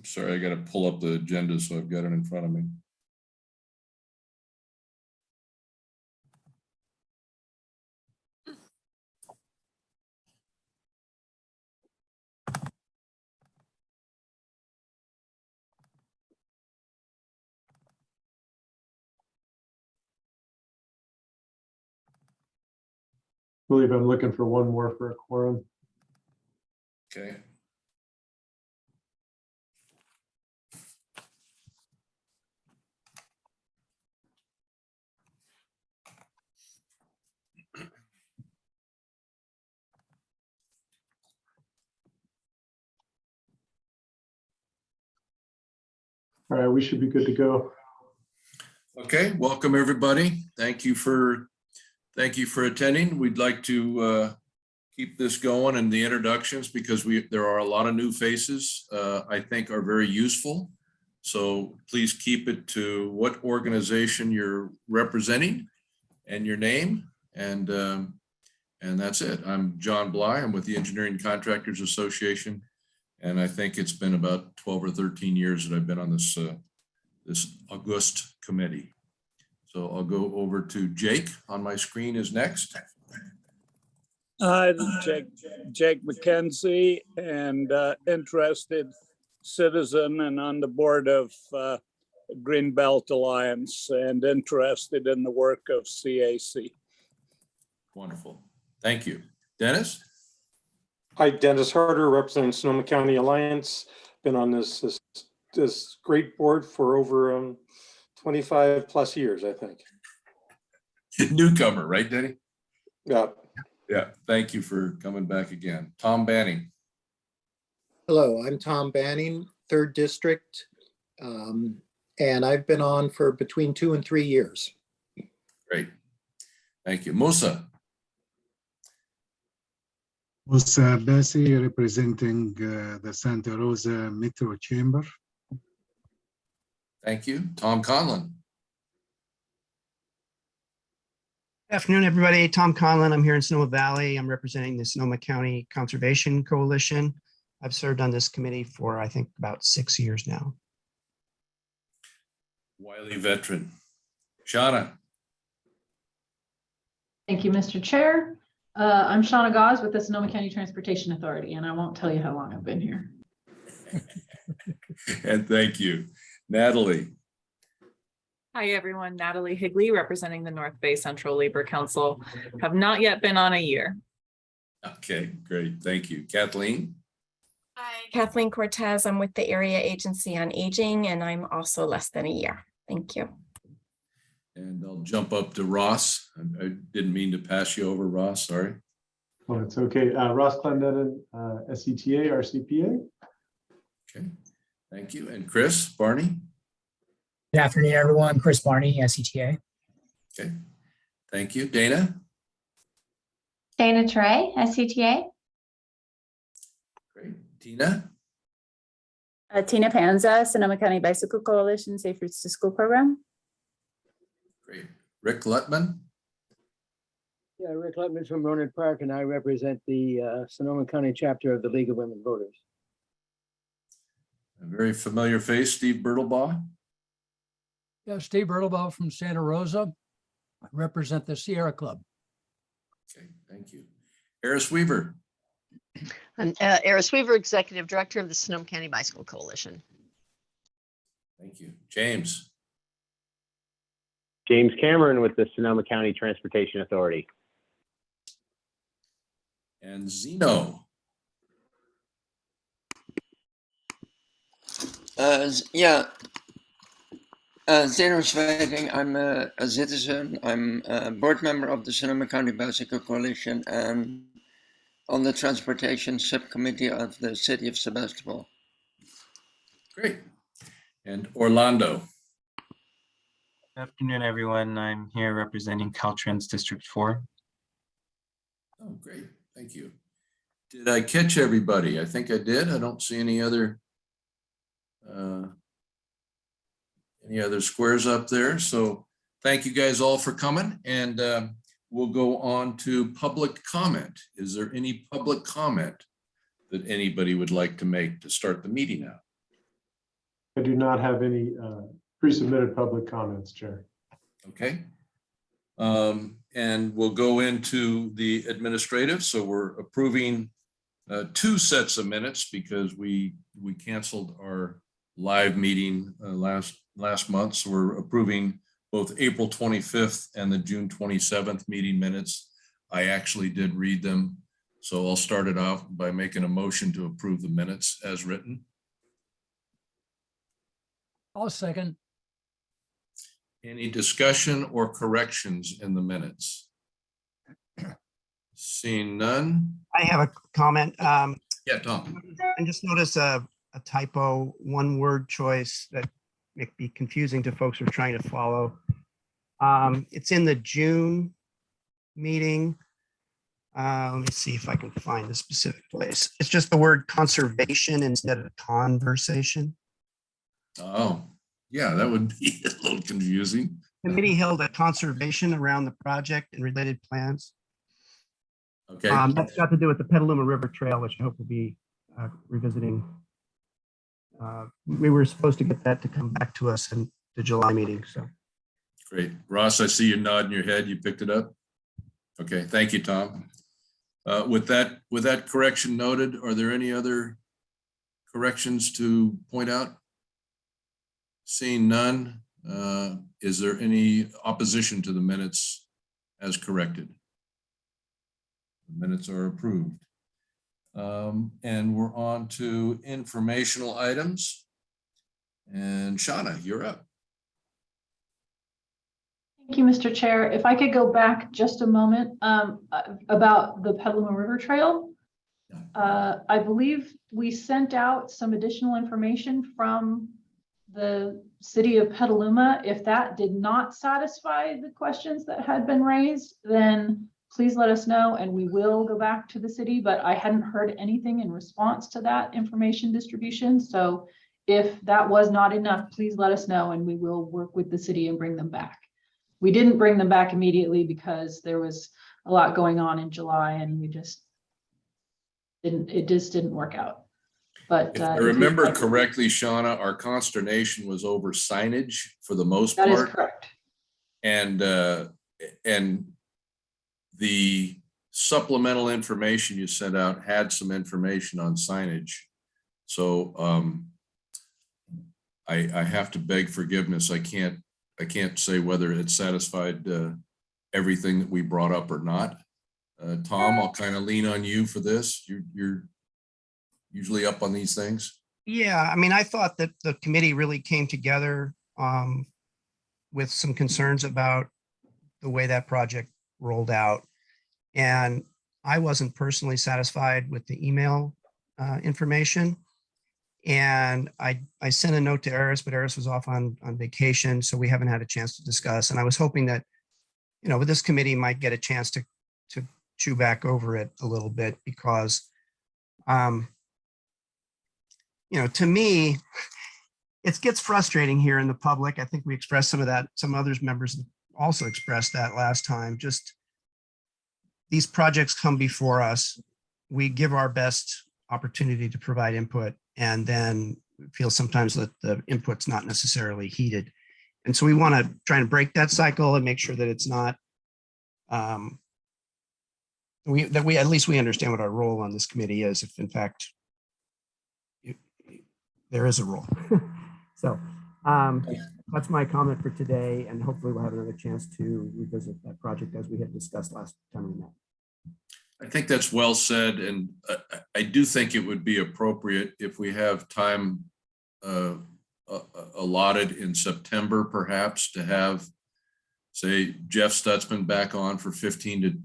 sorry, I got to pull up the agenda so I've got it in front of me. I believe I'm looking for one more for a quorum. Okay. All right, we should be good to go. Okay, welcome everybody. Thank you for attending. We'd like to keep this going and the introductions because there are a lot of new faces I think are very useful. So please keep it to what organization you're representing and your name, and that's it. I'm John Bly. I'm with the Engineering Contractors Association, and I think it's been about 12 or 13 years that I've been on this August committee. So I'll go over to Jake on my screen is next. Hi, this is Jake McKenzie, and interested citizen and on the board of Greenbelt Alliance and interested in the work of CAC. Wonderful. Thank you. Dennis? Hi, Dennis Harder, representing Sonoma County Alliance. Been on this great board for over 25 plus years, I think. Newcomer, right, Denny? Yeah. Yeah. Thank you for coming back again. Tom Banning. Hello, I'm Tom Banning, 3rd District, and I've been on for between 2 and 3 years. Great. Thank you. Musa. Musa Bassi, representing the Santa Rosa Metro Chamber. Thank you. Tom Conlon. Good afternoon, everybody. Tom Conlon. I'm here in Sonoma Valley. I'm representing the Sonoma County Conservation Coalition. I've served on this committee for, I think, about 6 years now. Wiley veteran. Shauna. Thank you, Mr. Chair. I'm Shauna Gause with the Sonoma County Transportation Authority, and I won't tell you how long I've been here. And thank you. Natalie. Hi, everyone. Natalie Higley, representing the North Bay Central Labor Council. Have not yet been on a year. Okay, great. Thank you. Kathleen. Hi, Kathleen Cortez. I'm with the Area Agency on Aging, and I'm also less than a year. Thank you. And I'll jump up to Ross. I didn't mean to pass you over, Ross. Sorry. Oh, it's okay. Ross Clendenin, SCTA, RCPA. Okay, thank you. And Chris Barney. Good afternoon, everyone. Chris Barney, SCTA. Okay, thank you. Dana. Dana Trey, SCTA. Great. Tina. Tina Panza, Sonoma County Bicycle Coalition Safe Routes to School Program. Great. Rick Luttmann. Yeah, Rick Luttmann from Ronan Park, and I represent the Sonoma County chapter of the League of Women Voters. A very familiar face, Steve Bertelbaugh. Yeah, Steve Bertelbaugh from Santa Rosa. I represent the Sierra Club. Okay, thank you. Eris Weaver. I'm Eris Weaver, Executive Director of the Sonoma County Bicycle Coalition. Thank you. James. James Cameron with the Sonoma County Transportation Authority. And Zeno. Zeno Schweiging. I'm a citizen. I'm a board member of the Sonoma County Bicycle Coalition and on the Transportation Subcommittee of the City of Sebastopol. Great. And Orlando. Good afternoon, everyone. I'm here representing Caltrans District 4. Oh, great. Thank you. Did I catch everybody? I think I did. I don't see any other squares up there. So thank you guys all for coming, and we'll go on to public comment. Is there any public comment that anybody would like to make to start the meeting out? I do not have any pre-submitted public comments, Chair. Okay. And we'll go into the administrative. So we're approving 2 sets of minutes because we canceled our live meeting last month. So we're approving both April 25th and the June 27th meeting minutes. I actually did read them. So I'll start it off by making a motion to approve the minutes as written. I'll second. Any discussion or corrections in the minutes? Seeing none. I have a comment. Yeah, Tom. I just noticed a typo, one word choice that may be confusing to folks who are trying to follow. It's in the June meeting. Let me see if I can find the specific place. It's just the word conservation instead of conversation. Oh, yeah, that would be a little confusing. Committee held a conservation around the project and related plans. Okay. That's got to do with the Petaluma River Trail, which I hope we'll be revisiting. We were supposed to get that to come back to us in the July meeting, so. Great. Ross, I see you nodding your head. You picked it up? Okay, thank you, Tom. With that correction noted, are there any other corrections to point out? Seeing none, is there any opposition to the minutes as corrected? The minutes are approved. And we're on to informational items. And Shauna, you're up. Thank you, Mr. Chair. If I could go back just a moment about the Petaluma River Trail. I believe we sent out some additional information from the city of Petaluma. If that did not satisfy the questions that had been raised, then please let us know and we will go back to the city, but I hadn't heard anything in response to that information distribution. So if that was not enough, please let us know and we will work with the city and bring them back. We didn't bring them back immediately because there was a lot going on in July and we just didn't work out. But if I remember correctly, Shauna, our consternation was over signage for the most part. That is correct. And the supplemental information you sent out had some information on signage. So I have to beg forgiveness. I can't say whether it satisfied everything that we brought up or not. Tom, I'll kind of lean on you for this. You're usually up on these things. Yeah, I mean, I thought that the committee really came together with some concerns about the way that project rolled out. And I wasn't personally satisfied with the email information. And I sent a note to Eris, but Eris was off on vacation, so we haven't had a chance to discuss. And I was hoping that, you know, this committee might get a chance to chew back over it a little bit because, you know, to me, it gets frustrating here in the public. I think we expressed some of that. Some others members also expressed that last time. Just these projects come before us. We give our best opportunity to provide input and then feel sometimes that the input's not necessarily heeded. And so we want to try and break that cycle and make sure that it's not, that we at least we understand what our role on this committee is, if in fact there is a role. So that's my comment for today, and hopefully we'll have another chance to revisit that project as we had discussed last time we met. I think that's well said, and I do think it would be appropriate if we have time allotted in September, perhaps, to have, say, Jeff Stutzman back on for 15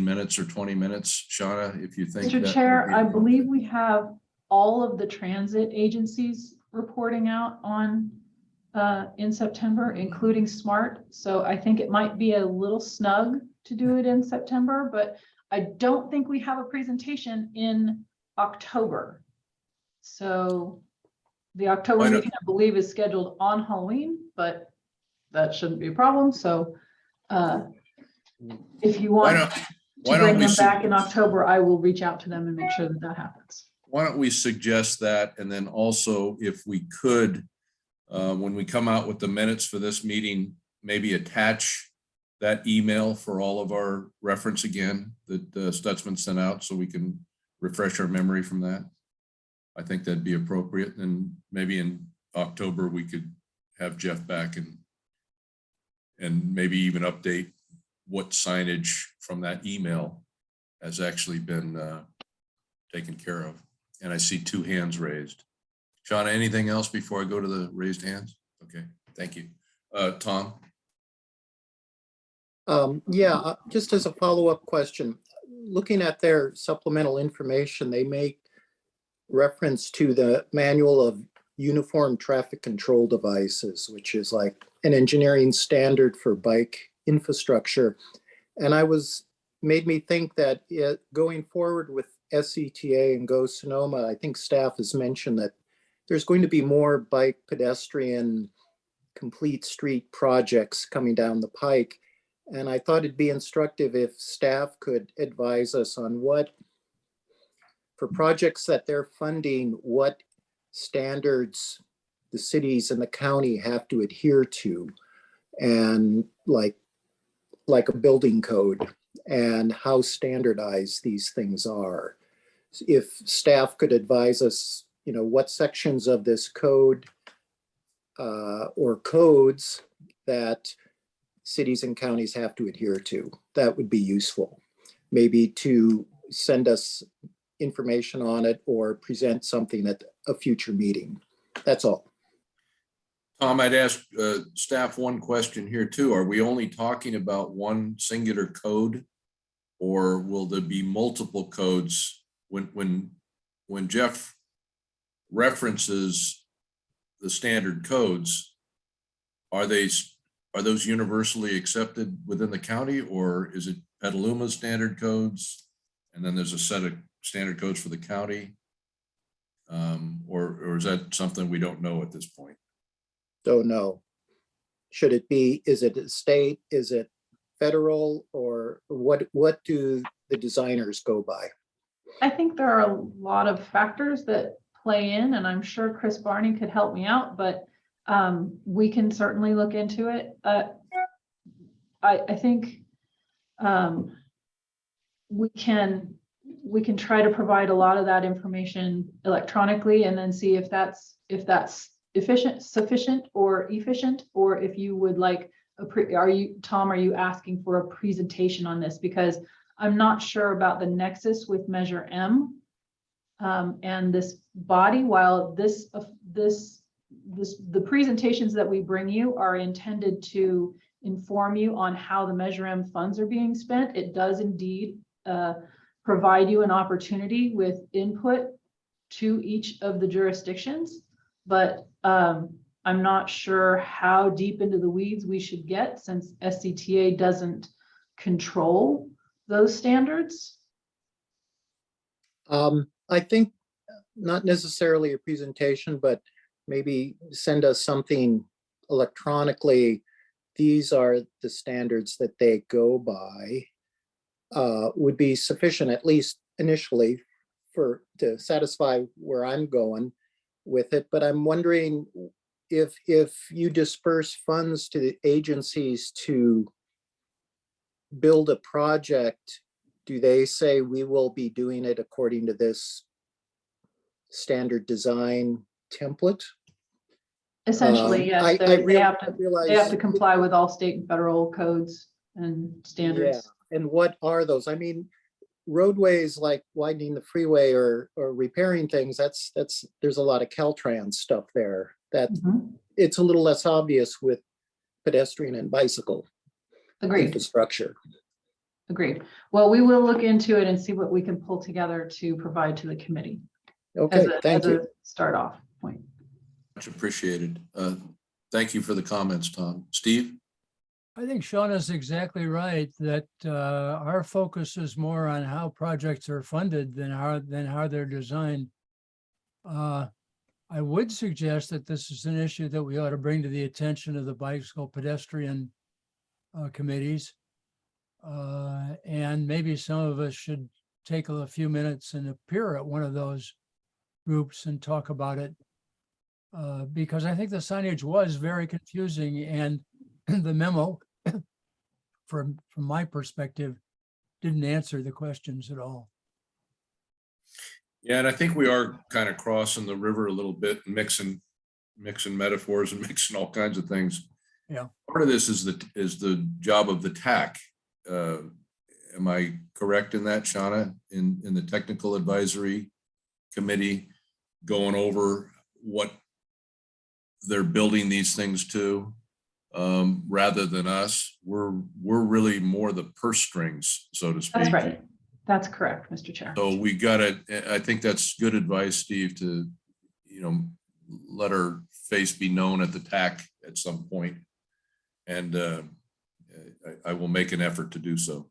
minutes or 20 minutes. Shauna, if you think. Mr. Chair, I believe we have all of the transit agencies reporting out on in September, including SMART. So I think it might be a little snug to do it in September, but I don't think we have a presentation in October. So the October meeting, I believe, is scheduled on Halloween, but that shouldn't be a problem. So if you want to bring them back in October, I will reach out to them and make sure that that happens. Why don't we suggest that? And then also, if we could, when we come out with the minutes for this meeting, maybe attach that email for all of our reference again that Stutzman sent out so we can refresh our memory from that. I think that'd be appropriate. And maybe in October, we could have Jeff back and maybe even update what signage from that email has actually been taken care of. And I see 2 hands raised. Shauna, anything else before I go to the raised hands? Okay, thank you. Tom? Yeah, just as a follow-up question, looking at their supplemental information, they make reference to the manual of uniform traffic control devices, which is like an engineering standard for bike infrastructure. And made me think that going forward with SCTA and Go Sonoma, I think staff has mentioned that there's going to be more bike pedestrian complete street projects coming down the pike. And I thought it'd be instructive if staff could advise us on for projects that they're funding, what standards the cities and the county have to adhere to, and like a building code, and how standardized these things are. If staff could advise us, what sections of this code or codes that cities and counties have to adhere to, that would be useful. Maybe to send us information on it or present something at a future meeting. That's all. Tom, I'd ask staff one question here too. Are we only talking about one singular code, or will there be multiple codes? When Jeff references the standard codes, are those universally accepted within the county, or is it Petaluma's standard codes and then there's a set of standard codes for the county? Or is that something we don't know at this point? Don't know. Should it be, is it a state, is it federal, or what do the designers go by? I think there are a lot of factors that play in, and I'm sure Chris Barney could help me out, but we can certainly look into it. I think we can try to provide a lot of that information electronically, and then see if that's sufficient or efficient, or if you would like are you asking for a presentation on this? Because I'm not sure about the nexus with Measure M and this body. While the presentations that we bring you are intended to inform you on how the Measure M funds are being spent, it does indeed provide you an opportunity with input to each of the jurisdictions, but I'm not sure how deep into the weeds we should get, since SCTA doesn't control those standards. I think not necessarily a presentation, but maybe send us something electronically. These are the standards that they go by, would be sufficient, at least initially, to satisfy where I'm going with it. But I'm wondering if you disperse funds to the agencies to build a project, do they say we will be doing it according to this standard design template? Essentially, yes. They have to comply with all state and federal codes and standards. Yeah. And what are those? I mean, roadways like widening the freeway or repairing things, there's a lot of Caltrans stuff there that it's a little less obvious with pedestrian and bicycle infrastructure. Agreed. Well, we will look into it and see what we can pull together to provide to the committee. Okay, thank you. As a start off point. Much appreciated. Thank you for the comments, Tom. Steve? I think Shauna's exactly right that our focus is more on how projects are funded than how they're designed. I would suggest that this is an issue that we ought to bring to the attention of the bicycle pedestrian committees. And maybe some of us should take a few minutes and appear at one of those groups and talk about it because I think the signage was very confusing, and the memo, from my perspective, didn't answer the questions at all. Yeah, and I think we are kind of crossing the river a little bit, and mixing metaphors and mixing all kinds of things. Yeah. Part of this is the job of the TAC. Am I correct in that, Shauna? In the technical advisory committee, going over what they're building these things to, rather than us. We're really more the purse strings, so to speak. That's right. That's correct, Mr. Chair. So we gotta, I think that's good advice, Steve, to, let our face be known at the TAC at some point. And I will make an effort to do so.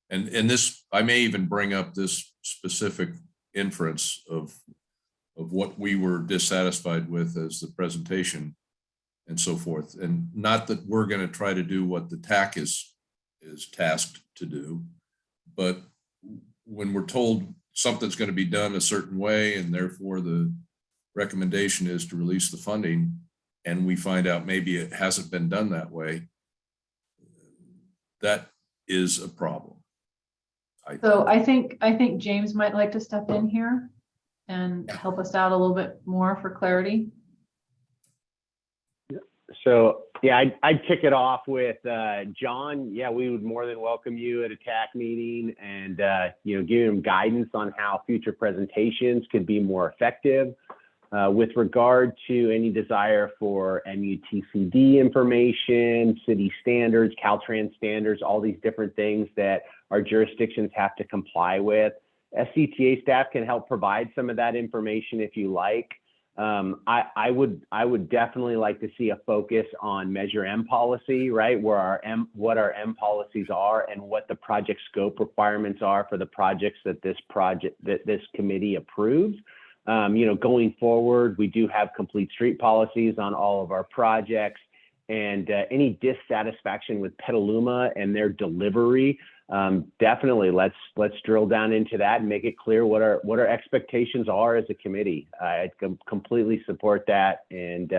And this, I may even bring up this specific inference of what we were dissatisfied with as the presentation and so forth. And not that we're going to try to do what the TAC is tasked to do, but when we're told something's going to be done a certain way, and therefore the recommendation is to release the funding, and we find out maybe it hasn't been done that way, that is a problem. So I think James might like to step in here and help us out a little bit more for clarity. So yeah, I'd kick it off with John. Yeah, we would more than welcome you at a TAC meeting, and give him guidance on how future presentations could be more effective. With regard to any desire for MUTCD information, city standards, Caltrans standards, all these different things that our jurisdictions have to comply with, SCTA staff can help provide some of that information if you like. I would definitely like to see a focus on Measure M policy, right? Where what our M policies are and what the project scope requirements are for the projects that this committee approves. Going forward, we do have complete street policies on all of our projects, and any dissatisfaction with Petaluma and their delivery, definitely let's drill down into that and make it clear what our expectations are as a committee. I completely support that, and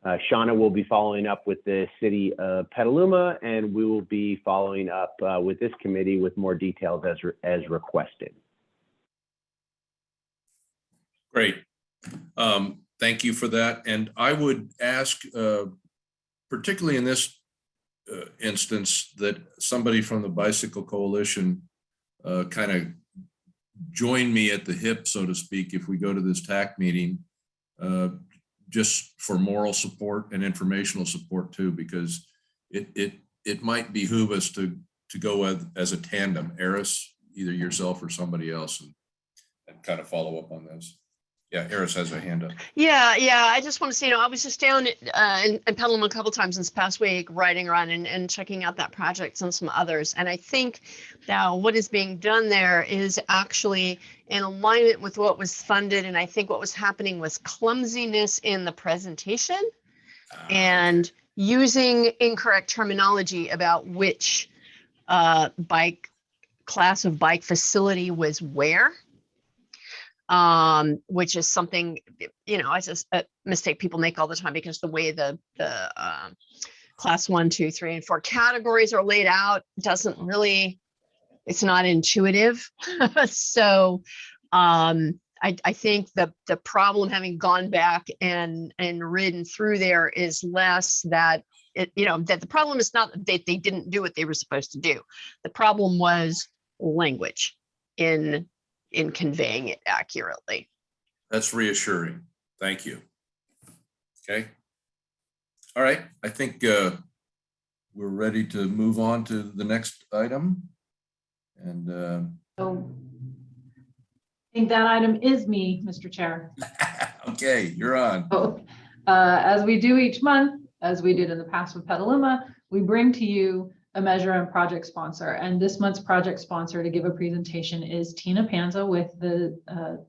Shauna will be following up with the city of Petaluma, and we will be following up with this committee with more details as requested. Great. Thank you for that. And I would ask, particularly in this instance, that somebody from the Bicycle Coalition kind of join me at the hip, so to speak, if we go to this TAC meeting, just for moral support and informational support too, because it might behoove us to go as a tandem, Eris, either yourself or somebody else, and kind of follow up on this. Yeah, Eris has a hand up. Yeah. I just want to say, I was just down in Petaluma a couple times this past week, riding around and checking out that project and some others. And I think now what is being done there is actually in alignment with what was funded. And I think what was happening was clumsiness in the presentation and using incorrect terminology about which class of bike facility was where. Which is something, it's a mistake people make all the time, because the way the class 1, 2, 3, and 4 categories are laid out doesn't really, it's not intuitive. So I think the problem, having gone back and ridden through there, is less that that the problem is not that they didn't do what they were supposed to do. The problem was language in conveying it accurately. That's reassuring. Thank you. Okay. All right. I think we're ready to move on to the next item. And So I think that item is me, Mr. Chair. okay, you're on. So, as we do each month, as we did in the past with Petaluma, we bring to you a Measure and project sponsor. And this month's project sponsor to give a presentation is Tina Panza with the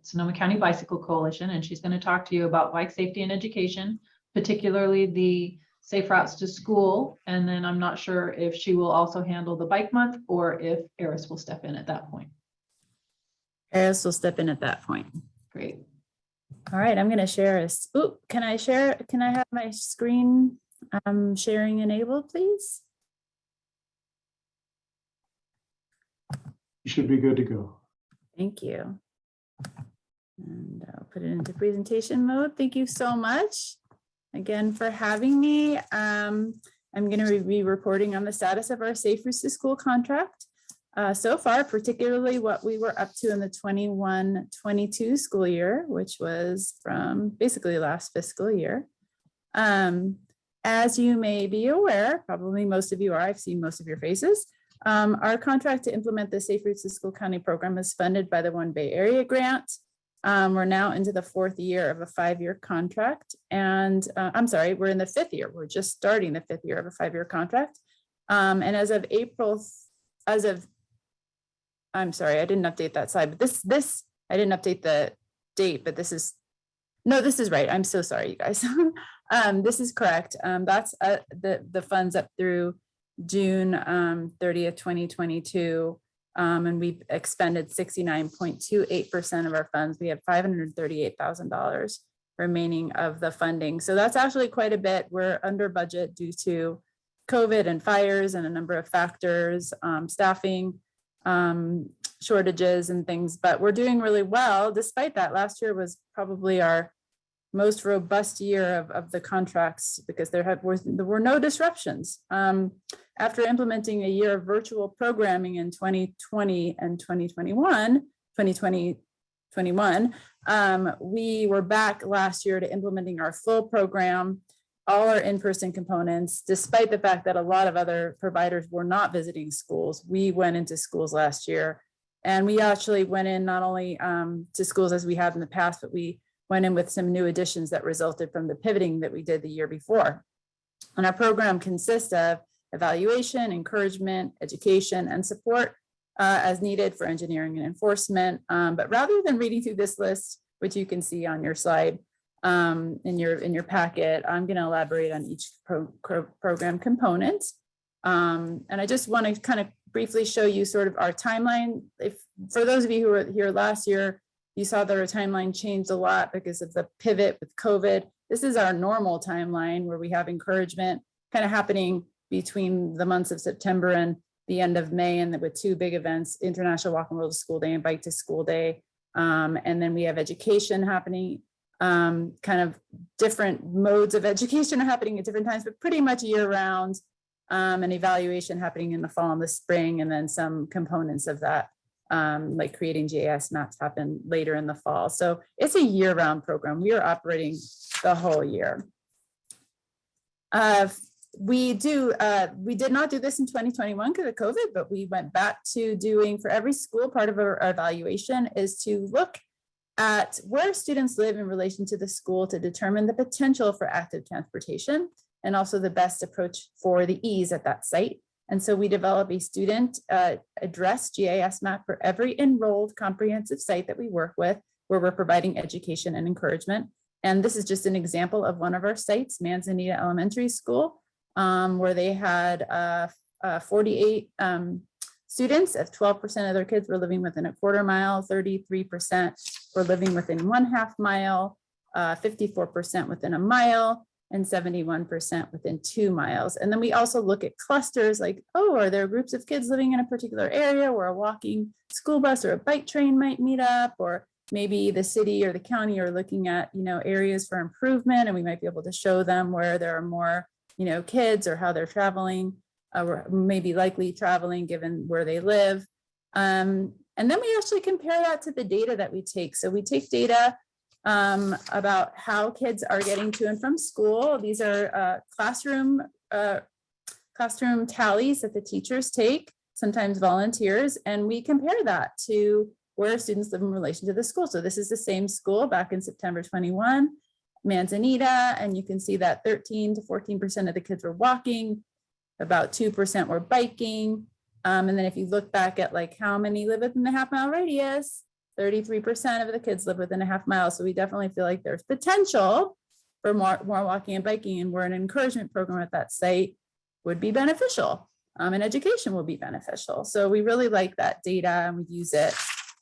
Sonoma County Bicycle Coalition. And she's going to talk to you about bike safety and education, particularly the safe routes to school. And then I'm not sure if she will also handle the bike month or if Eris will step in at that point. Eris will step in at that point. Great. All right, I'm gonna share can I share, can I have my screen sharing enabled, please? You should be good to go. Thank you. And I'll put it into presentation mode. Thank you so much again for having me. I'm going to be reporting on the status of our Safe Routes to School contract. So far, particularly what we were up to in the 21-22 school year, which was from basically last fiscal year. As you may be aware, probably most of you are, I've seen most of your faces. Our contract to implement the Safe Routes to School County program is funded by the One Bay Area grant. We're now into the 4th year of a 5-year contract. And I'm sorry, we're in the 5th year. We're just starting the 5th year of a 5-year contract. And as of I'm sorry, I didn't update that slide, but I didn't update the date, but this is right. I'm so sorry, you guys. This is correct. That's the funds up through June 30th, 2022. And we've expended 69.28% of our funds. We have $538,000 remaining of the funding. So that's actually quite a bit. We're under budget due to COVID and fires and a number of factors, staffing, shortages and things, but we're doing really well. Despite that, last year was probably our most robust year of the contracts because there were no disruptions. After implementing a year of virtual programming in 2020 and 2021, we were back last year to implementing our full program, all our in-person components, despite the fact that a lot of other providers were not visiting schools. We went into schools last year, and we actually went in not only to schools as we had in the past, but we went in with some new additions that resulted from the pivoting that we did the year before. And our program consists of evaluation, encouragement, education, and support as needed for engineering and enforcement. But rather than reading through this list, which you can see on your slide in your packet, I'm going to elaborate on each program component. And I just want to kind of briefly show you sort of our timeline. For those of you who were here last year, you saw that our timeline changed a lot because of the pivot with COVID. This is our normal timeline where we have encouragement kind of happening between the months of September and the end of May, and with 2 big events, International Walk and Roll to School Day and Bike to School Day. And then we have education happening, kind of different modes of education are happening at different times, but pretty much year round, and evaluation happening in the fall and the spring, and then some components of that, like creating GIS maps happen later in the fall. So it's a year-round program. We are operating the whole year. We did not do this in 2021 because of COVID, but we went back to doing, for every school, part of our evaluation is to look at where students live in relation to the school to determine the potential for active transportation and also the best approach for the ease at that site. And so we develop a student address GIS map for every enrolled comprehensive site that we work with, where we're providing education and encouragement. And this is just an example of one of our sites, Manzanita Elementary School, where they had 48 students. Of 12% of their kids were living within a quarter mile, 33% were living within 1/2 mile, 54% within a mile, and 71% within 2 miles. And then we also look at clusters like, oh, are there groups of kids living in a particular area where a walking school bus or a bike train might meet up, or maybe the city or the county are looking at, areas for improvement, and we might be able to show them where there are more, kids or how they're traveling, or maybe likely traveling given where they live. And then we actually compare that to the data that we take. So we take data about how kids are getting to and from school. These are classroom tallies that the teachers take, sometimes volunteers, and we compare that to where students live in relation to the school. So this is the same school back in September 21, Manzanita, and you can see that 13 to 14% of the kids were walking, about 2% were biking. And then if you look back at like how many live within the 1/2 mile radius, 33% of the kids live within a 1/2 mile. So we definitely feel like there's potential for more walking and biking, and where an encouragement program at that site would be beneficial, and education will be beneficial. So we really like that data, and we use it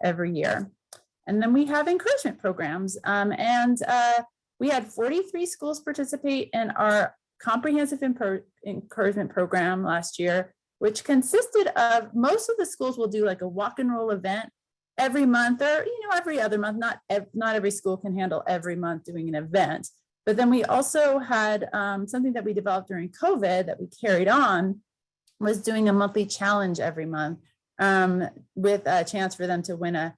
every year. And then we have encouragement programs. We had 43 schools participate in our comprehensive encouragement program last year, which consisted of, most of the schools will do like a walk and roll event every month, or every other month. Not every school can handle every month doing an event. But then we also had something that we developed during COVID that we carried on, was doing a monthly challenge every month with a chance for them to win a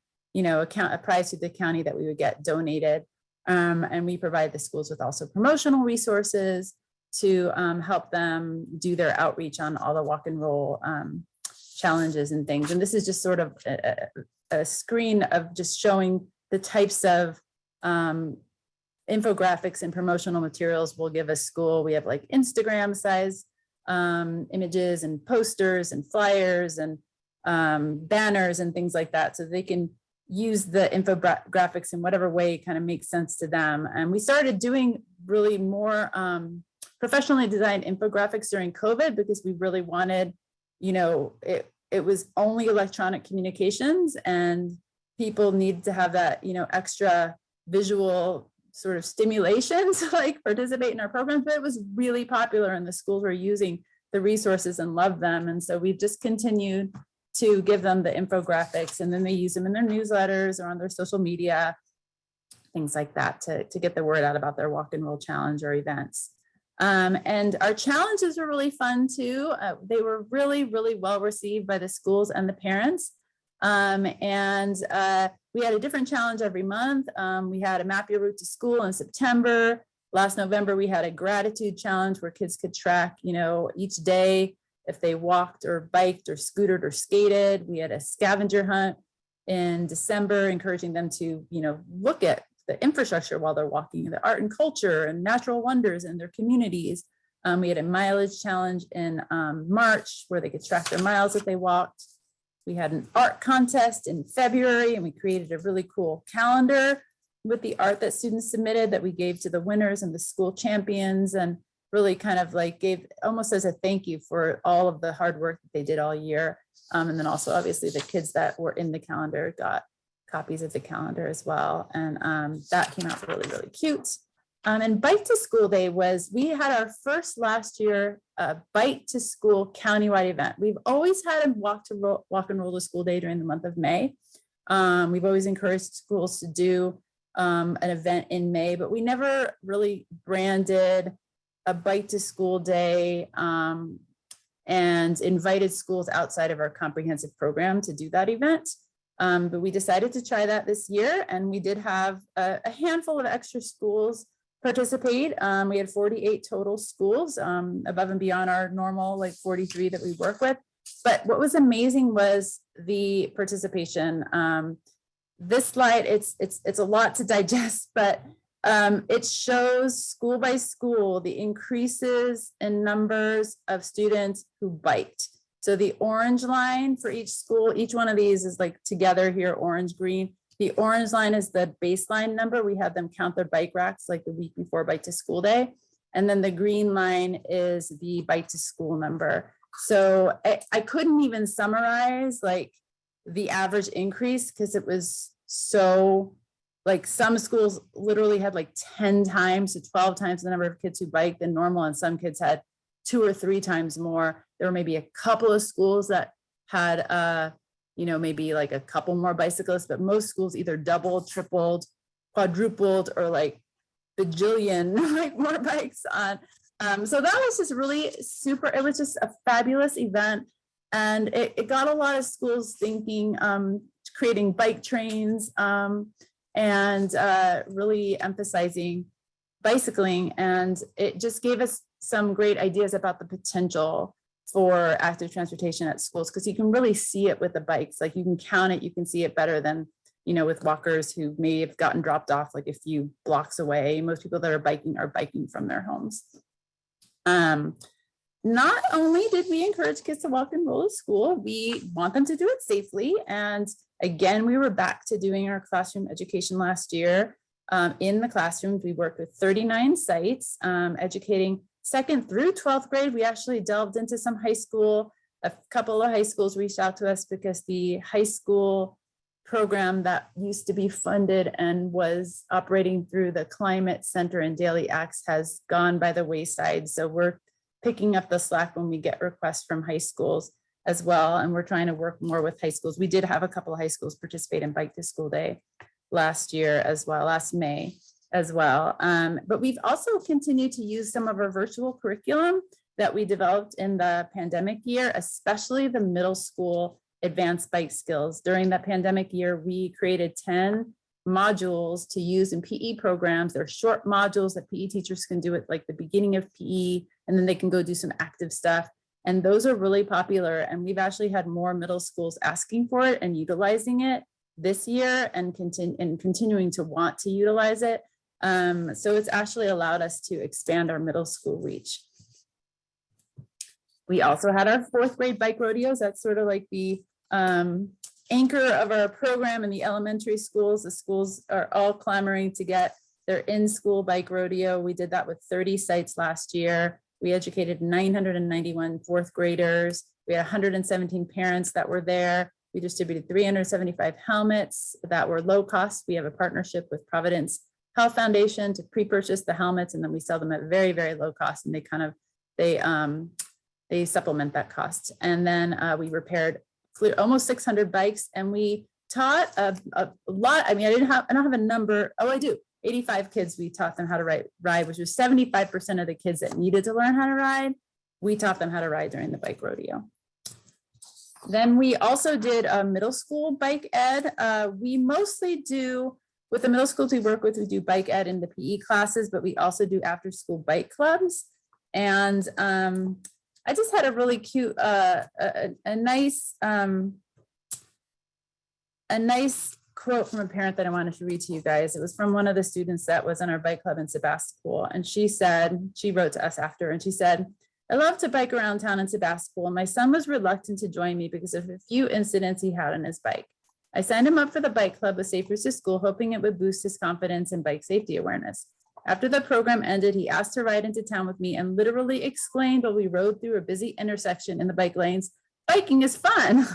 prize to the county that we would get donated. And we provide the schools with also promotional resources to help them do their outreach on all the walk and roll challenges and things. And this is just sort of a screen of just showing the types of infographics and promotional materials we'll give a school. We have like Instagram size images and posters and flyers and banners and things like that, so they can use the infographics in whatever way kind of makes sense to them. And we started doing really more professionally designed infographics during COVID, because we really wanted, it was only electronic communications, and people need to have that, extra visual sort of stimulation to like participate in our programs. But it was really popular, and the schools were using the resources and loved them. And so we've just continued to give them the infographics, and then they use them in their newsletters or on their social media, things like that, to get the word out about their walk and roll challenge or events. And our challenges were really fun too. They were really, really well received by the schools and the parents. We had a different challenge every month. We had a map your route to school in September. Last November, we had a gratitude challenge where kids could track, each day if they walked or biked or scootered or skated. We had a scavenger hunt in December, encouraging them to, look at the infrastructure while they're walking, the art and culture and natural wonders in their communities. We had a mileage challenge in March where they could track their miles if they walked. We had an art contest in February, and we created a really cool calendar with the art that students submitted that we gave to the winners and the school champions, and really kind of like gave almost as a thank you for all of the hard work that they did all year. And then also obviously the kids that were in the calendar got copies of the calendar as well. And that came out really, really cute. And Bike to School Day we had our first last year Bike to School countywide event. We've always had a walk and roll to school day during the month of May. We've always encouraged schools to do an event in May, but we never really branded a Bike to School Day and invited schools outside of our comprehensive program to do that event. But we decided to try that this year, and we did have a handful of extra schools participate. We had 48 total schools above and beyond our normal 43 that we work with. But what was amazing was the participation. This slide, it's a lot to digest, but it shows school by school the increases in numbers of students who biked. So the orange line for each school, each one of these is together here, orange, green. The orange line is the baseline number. We had them count their bike racks the week before Bike to School Day. And then the green line is the Bike to School number. So I couldn't even summarize the average increase, because it was so some schools literally had 10 times to 12 times the number of kids who biked than normal. And some kids had 2 or 3 times more. There were maybe a couple of schools that had, maybe a couple more bicyclists, but most schools either doubled, tripled, quadrupled, or bajillion more bikes on. So that was just really super. It was just a fabulous event. And it got a lot of schools thinking, creating bike trains and really emphasizing bicycling. And it just gave us some great ideas about the potential for active transportation at schools, because you can really see it with the bikes. You can count it, you can see it better than, with walkers who may have gotten dropped off a few blocks away. Most people that are biking from their homes. Not only did we encourage kids to walk and roll to school, we want them to do it safely. And again, we were back to doing our classroom education last year. In the classrooms, we worked with 39 sites, educating 2nd through 12th grade. We actually delved into some high school. A couple of high schools reached out to us because the high school program that used to be funded and was operating through the Climate Center and Daily Acts has gone by the wayside. So we're picking up the slack when we get requests from high schools as well. And we're trying to work more with high schools. We did have a couple of high schools participate in Bike to School Day last year as well, last May as well. But we've also continued to use some of our virtual curriculum that we developed in the pandemic year, especially the middle school advanced bike skills. During that pandemic year, we created 10 modules to use in PE programs. They're short modules that PE teachers can do at like the beginning of PE, and then they can go do some active stuff. And those are really popular. And we've actually had more middle schools asking for it and utilizing it this year and continuing to want to utilize it. So it's actually allowed us to expand our middle school reach. We also had our 4th grade bike rodeos. That's sort of like the anchor of our program in the elementary schools. The schools are all clamoring to get their in-school bike rodeo. We did that with 30 sites last year. We educated 991 4th graders. We had 117 parents that were there. We distributed 375 helmets that were low cost. We have a partnership with Providence Health Foundation to pre-purchase the helmets, and then we sell them at very, very low cost, and they supplement that cost. And then we repaired almost 600 bikes, and we taught a lot. I mean, I don't have a number. Oh, I do. 85 kids, we taught them how to ride, which was 75% of the kids that needed to learn how to ride. We taught them how to ride during the bike rodeo. Then we also did a middle school bike ed. We mostly do, with the middle schools we work with, we do bike ed in the PE classes, but we also do after school bike clubs. And I just had a really cute, a nice quote from a parent that I wanted to read to you guys. It was from one of the students that was in our bike club in Sebastopol. And she said, she wrote to us after, and she said, "I love to bike around town in Sebastopol. My son was reluctant to join me because of a few incidents he had on his bike. I signed him up for the bike club with Safe Routes to School, hoping it would boost his confidence and bike safety awareness. After the program ended, he asked to ride into town with me and literally exclaimed while we rode through a busy intersection in the bike lanes, 'Biking is fun.'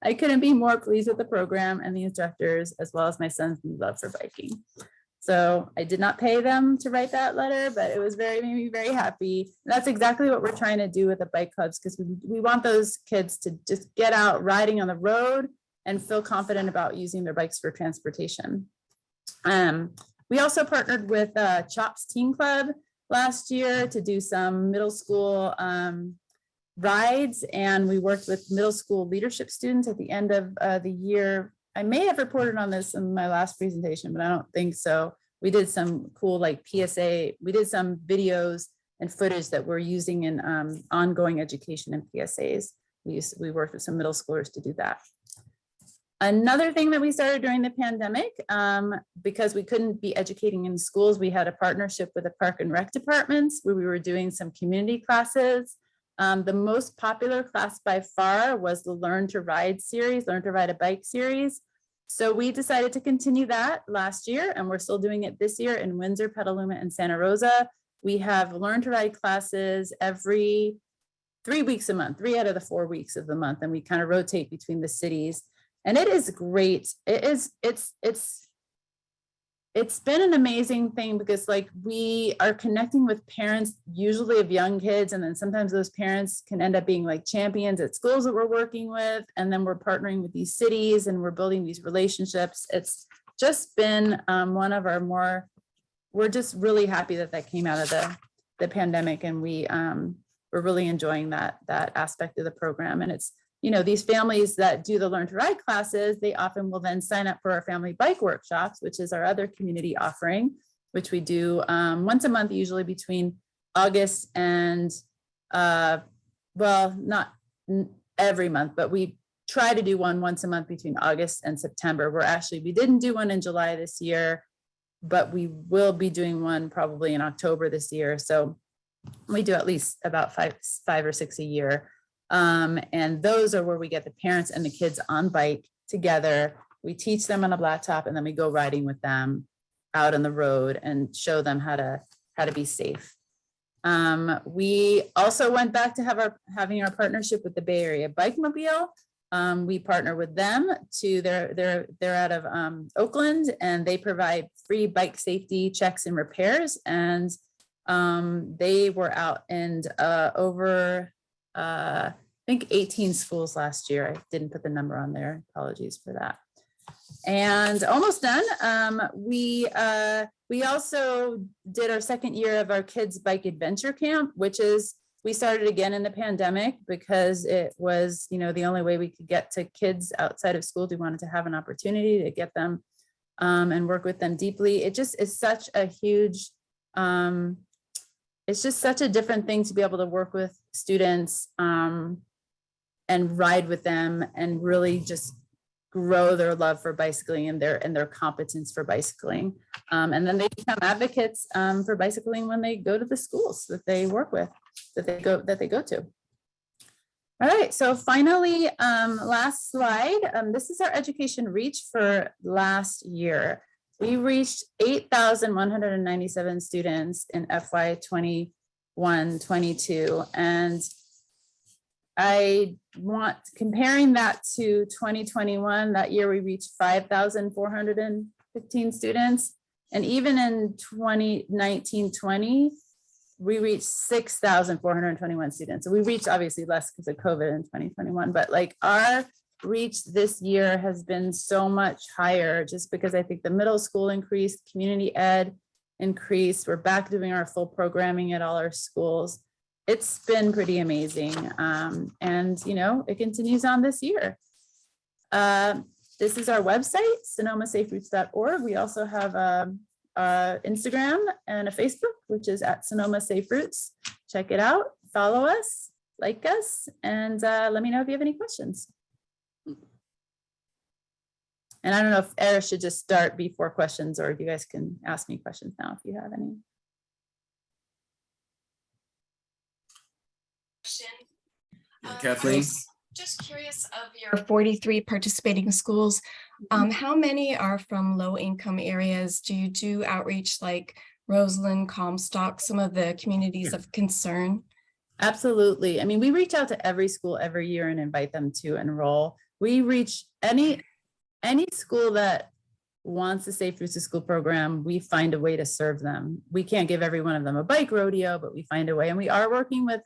I couldn't be more pleased with the program and the instructors, as well as my son's new love for biking." So I did not pay them to write that letter, but it was made me very happy. And that's exactly what we're trying to do with the bike clubs, because we want those kids to just get out riding on the road and feel confident about using their bikes for transportation. We also partnered with CHOPS Teen Club last year to do some middle school rides, and we worked with middle school leadership students at the end of the year. I may have reported on this in my last presentation, but I don't think so. We did some cool like PSA, we did some videos and footage that we're using in ongoing education and PSAs. We worked with some middle schoolers to do that. Another thing that we started during the pandemic, because we couldn't be educating in schools, we had a partnership with the Park and Rec departments where we were doing some community classes. The most popular class by far was the Learn to Ride series, Learn to Ride a Bike series. So we decided to continue that last year, and we're still doing it this year in Windsor, Petaluma, and Santa Rosa. We have Learn to Ride classes every 3 weeks a month, 3 out of the 4 weeks of the month, and we kind of rotate between the cities. And it is great. It's been an amazing thing because like we are connecting with parents usually of young kids, and then sometimes those parents can end up being like champions at schools that we're working with, and then we're partnering with these cities and we're building these relationships. It's just been one of our more, we're just really happy that that came out of the pandemic, and we're really enjoying that aspect of the program. And it's, you know, these families that do the Learn to Ride classes, they often will then sign up for our family bike workshops, which is our other community offering, which we do once a month, usually between August and, well, not every month, but we try to do one once a month between August and September. We didn't do one in July this year, but we will be doing one probably in October this year. So we do at least about five or six a year. And those are where we get the parents and the kids on bike together. We teach them on a laptop, and then we go riding with them out on the road and show them how to be safe. We also went back to having our partnership with the Bay Area Bike Mobile. We partner with them to they're out of Oakland, and they provide free bike safety checks and repairs. And they were out in over I think 18 schools last year. I didn't put the number on there. Apologies for that. And almost done. We also did our second year of our kids bike adventure camp, which is we started again in the pandemic because it was, you know, the only way we could get to kids outside of school. We wanted to have an opportunity to get them and work with them deeply. It just is such a huge, it's just such a different thing to be able to work with students and ride with them and really just grow their love for bicycling and their competence for bicycling. And then they become advocates for bicycling when they go to the schools that they work with, that they go to. All right, so finally, last slide. This is our education reach for last year. We reached 8,197 students in FY 21-22. And I want, comparing that to 2021, that year we reached 5,415 students. And even in 2019-20, we reached 6,421 students. So we reached obviously less because of COVID in 2021, but like our reach this year has been so much higher just because I think the middle school increased, community ed increased. We're back doing our full programming at all our schools. It's been pretty amazing. And you know, it continues on this year. This is our website, sonomasaferoutes.org. We also have Instagram and a Facebook, which is at Sonoma Safe Routes. Check it out, follow us, like us, and let me know if you have any questions. And I don't know if Eric should just start before questions, or if you guys can ask me questions now if you have any. Kathleen? Just curious, of your 43 participating schools, how many are from low income areas? Do you do outreach like Roseland, Comstock, some of the communities of concern? Absolutely. I mean, we reach out to every school every year and invite them to enroll. We reach any school that wants a Safe Routes to School program. We find a way to serve them. We can't give every one of them a bike rodeo, but we find a way. And we are working with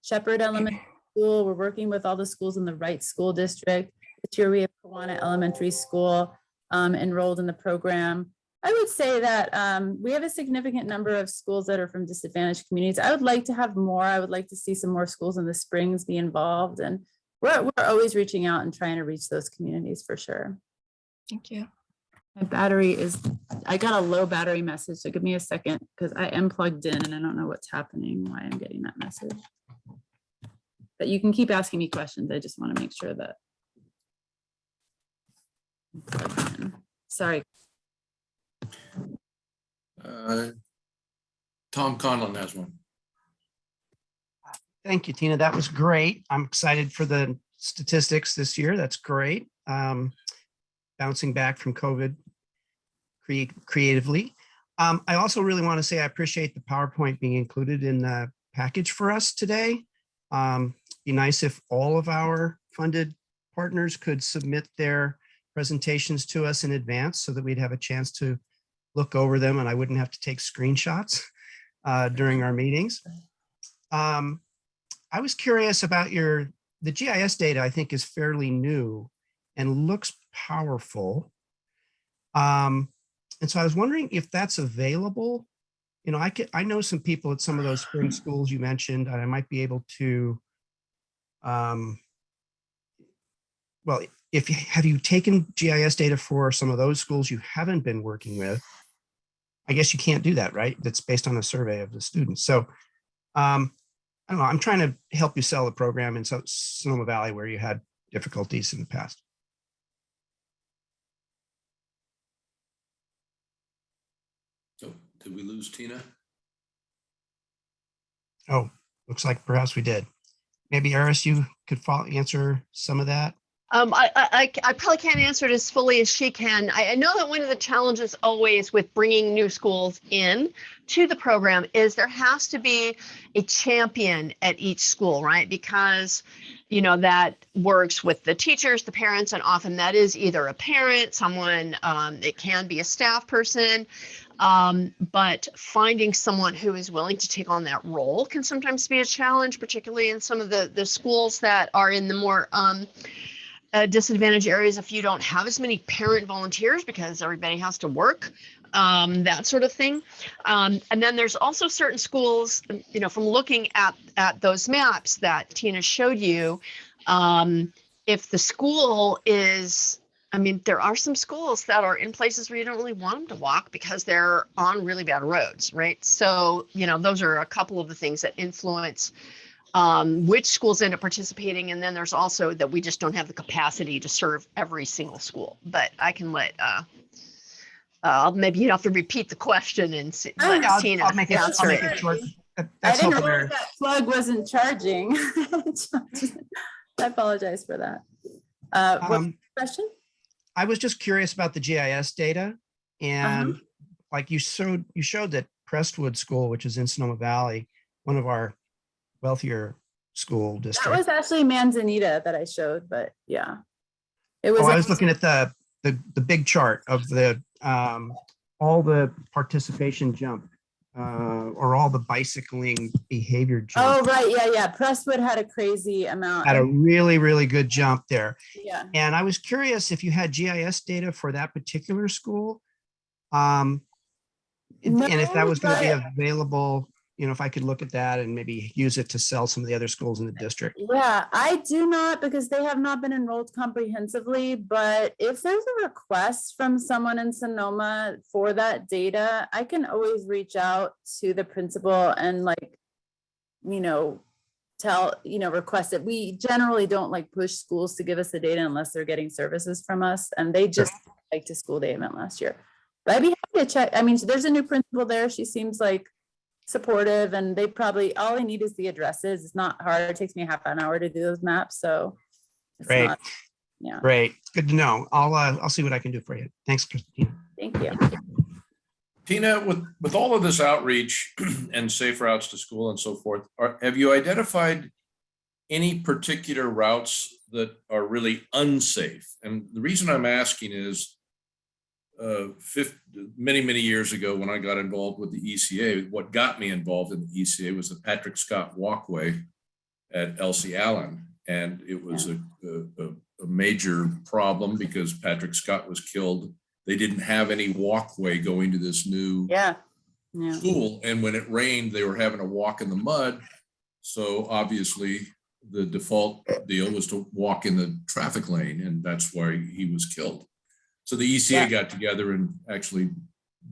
Shepherd Elementary School. We're working with all the schools in the Wright School District. This year we have Kiwanis Elementary School enrolled in the program. I would say that we have a significant number of schools that are from disadvantaged communities. I would like to have more. I would like to see some more schools in the Springs be involved. And we're always reaching out and trying to reach those communities for sure. Thank you. My battery is, I got a low battery message, so give me a second because I am plugged in and I don't know what's happening, why I'm getting that message. But you can keep asking me questions. I just want to make sure that I'm plugged in. Sorry. Tom Conlon has one. Thank you, Tina. That was great. I'm excited for the statistics this year. That's great. Bouncing back from COVID creatively. I also really want to say I appreciate the PowerPoint being included in the package for us today. Be nice if all of our funded partners could submit their presentations to us in advance so that we'd have a chance to look over them and I wouldn't have to take screenshots during our meetings. I was curious about the GIS data. I think is fairly new and looks powerful. And so I was wondering if that's available. You know, I know some people at some of those spring schools you mentioned, and I might be able to, well, have you taken GIS data for some of those schools you haven't been working with? I guess you can't do that, right? That's based on a survey of the students. So I don't know, I'm trying to help you sell the program in Sonoma Valley where you had difficulties in the past. So did we lose Tina? Oh, looks like perhaps we did. Maybe Eris, you could answer some of that. I probably can't answer it as fully as she can. I know that one of the challenges always with bringing new schools in to the program is there has to be a champion at each school, right? Because, you know, that works with the teachers, the parents, and often that is either a parent, someone, it can be a staff person. But finding someone who is willing to take on that role can sometimes be a challenge, particularly in some of the schools that are in the more disadvantaged areas if you don't have as many parent volunteers because everybody has to work, that sort of thing. And then there's also certain schools, you know, from looking at those maps that Tina showed you, if the school is, I mean, there are some schools that are in places where you don't really want them to walk because they're on really bad roads, right? So, you know, those are a couple of the things that influence which schools end up participating. And then there's also that we just don't have the capacity to serve every single school. But I can let, maybe you have to repeat the question and let Tina I'll make it short. I That's didn't helpful there. realize that plug wasn't charging. I apologize for that. What's the question? I was just curious about the GIS data, and like you showed that Crestwood School, which is in Sonoma Valley, one of our wealthier school That districts. was actually Manzanita that I showed, but yeah. It was. I was looking at the big chart of the all the participation jump or all the bicycling behavior jump. Oh, right. Yeah. Presswood had a crazy amount. Had a really good jump there. Yeah. And I was curious if you had GIS data for that particular school. And if that was going to be available, you know, if I could look at that and maybe use it to sell some of the other schools in the district. Yeah, I do not, because they have not been enrolled comprehensively, but if there's a request from someone in Sonoma for that data, I can always reach out to the principal and request it. We generally don't push schools to give us the data unless they're getting services from us, and they just liked a school day event last year. But I'd be happy to check. I mean, there's a new principal there. She seems supportive, and they probably, all I need is the addresses. It's not hard. It takes me half an hour to do those maps. So great. Yeah. Great. Good to know. I'll see what I can do for you. Thanks, Christina. Thank you. Tina, with all of this outreach and safe routes to school and so forth, have you identified any particular routes that are really unsafe? And the reason I'm asking is many years ago when I got involved with the ECA, what got me involved in the ECA was the Patrick Scott Walkway at Elsie Allen. And it was a major problem because Patrick Scott was killed. They didn't have any walkway going to this new school. And when it rained, they were having to walk in the mud. So obviously the default deal was to walk in the traffic lane, and that's why he was killed. So the ECA got together and actually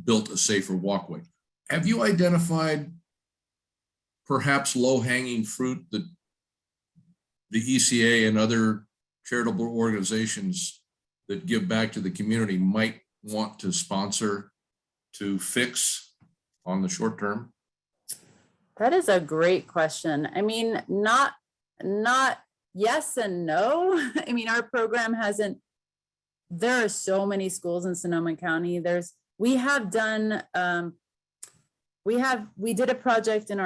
built a safer walkway. Have you identified perhaps low-hanging fruit that the ECA and other charitable organizations that give back to the community might want to sponsor to fix on the short term? That is a great question. I mean, not yes and no. I mean, our program hasn't, there are so many schools in Sonoma County. We did a project in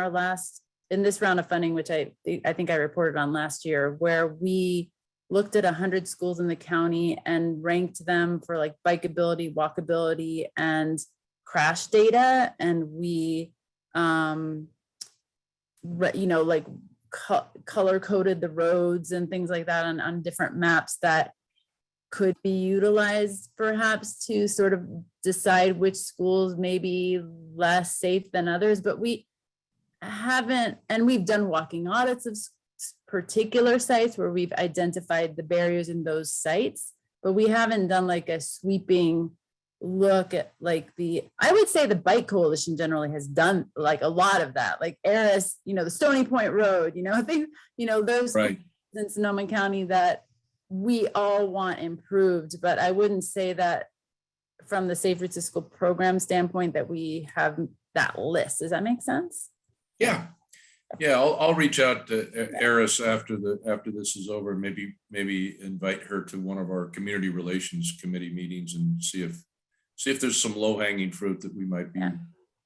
this round of funding, which I think I reported on last year, where we looked at 100 schools in the county and ranked them for bikeability, walkability, and crash data. And we, color coded the roads and things like that on different maps that could be utilized perhaps to sort of decide which schools may be less safe than others. But we haven't, and we've done walking audits of particular sites where we've identified the barriers in those sites, but we haven't done a sweeping look at I would say the Bike Coalition generally has done a lot of that, Eris, the Stony Point Road, those right in Sonoma County that we all want improved. But I wouldn't say that from the Safe Routes to School program standpoint that we have that list. Does that make sense? Yeah. Yeah, I'll reach out to Eris after this is over, and maybe invite her to one of our community relations committee meetings and see if there's some low hanging fruit that we might be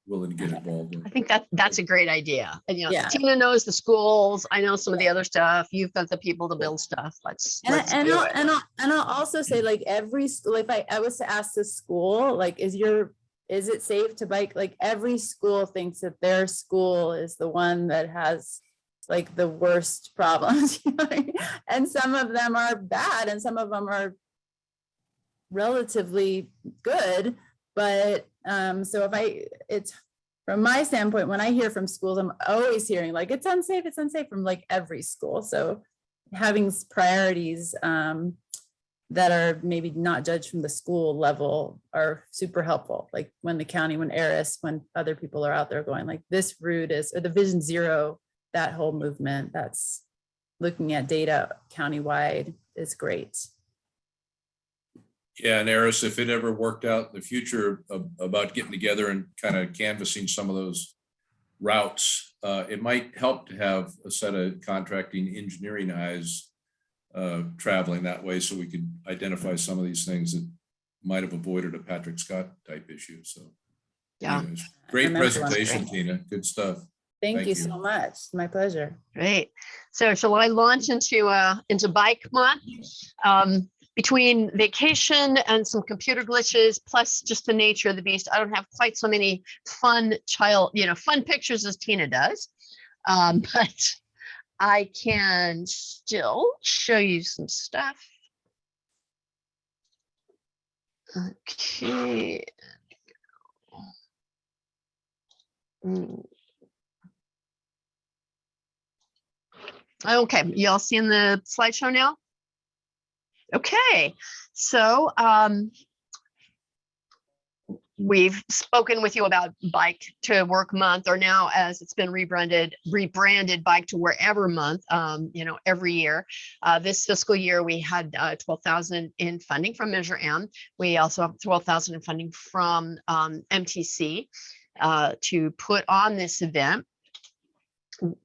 willing to get involved in. I think that's a great idea. And, you know, Yeah. Tina knows the schools. I know some of the other stuff. You've got the people to build stuff. Let's do it. I'll also say, like, every school, if I was to ask the school, like, is it safe to bike? Like, every school thinks that their school is the one that has like the worst problems. You know what I mean? And some of them are bad and some of them are relatively good. But so it's from my standpoint, when I hear from schools, I'm always hearing like, it's unsafe from like every school. So having priorities that are maybe not judged from the school level are super helpful. Like when the county, when Eris, when other people are out there going like this route is, or the Vision Zero, that whole movement, that's looking at data countywide is great. Yeah, and Eris, if it ever worked out in the future about getting together and kind of canvassing some of those routes, it might help to have a set of contracting engineering eyes traveling that way, so we could identify some of these things that might have avoided a Patrick Scott type issue. So yeah, anyways, great presentation, Tina. Good stuff. Thank you so much. My pleasure. Great. So shall I launch into bike month? Between vacation and some computer glitches, plus just the nature of the beast, I don't have quite so many fun pictures as Tina does. But I can still show you some stuff. Okay. Okay, y'all seeing the slideshow now? Okay, so we've spoken with you about Bike to Work Month, or now as it's been rebranded Bike to Wherever Month, every year. This fiscal year, we had 12,000 in funding from Measure M. We also have 12,000 in funding from MTC to put on this event.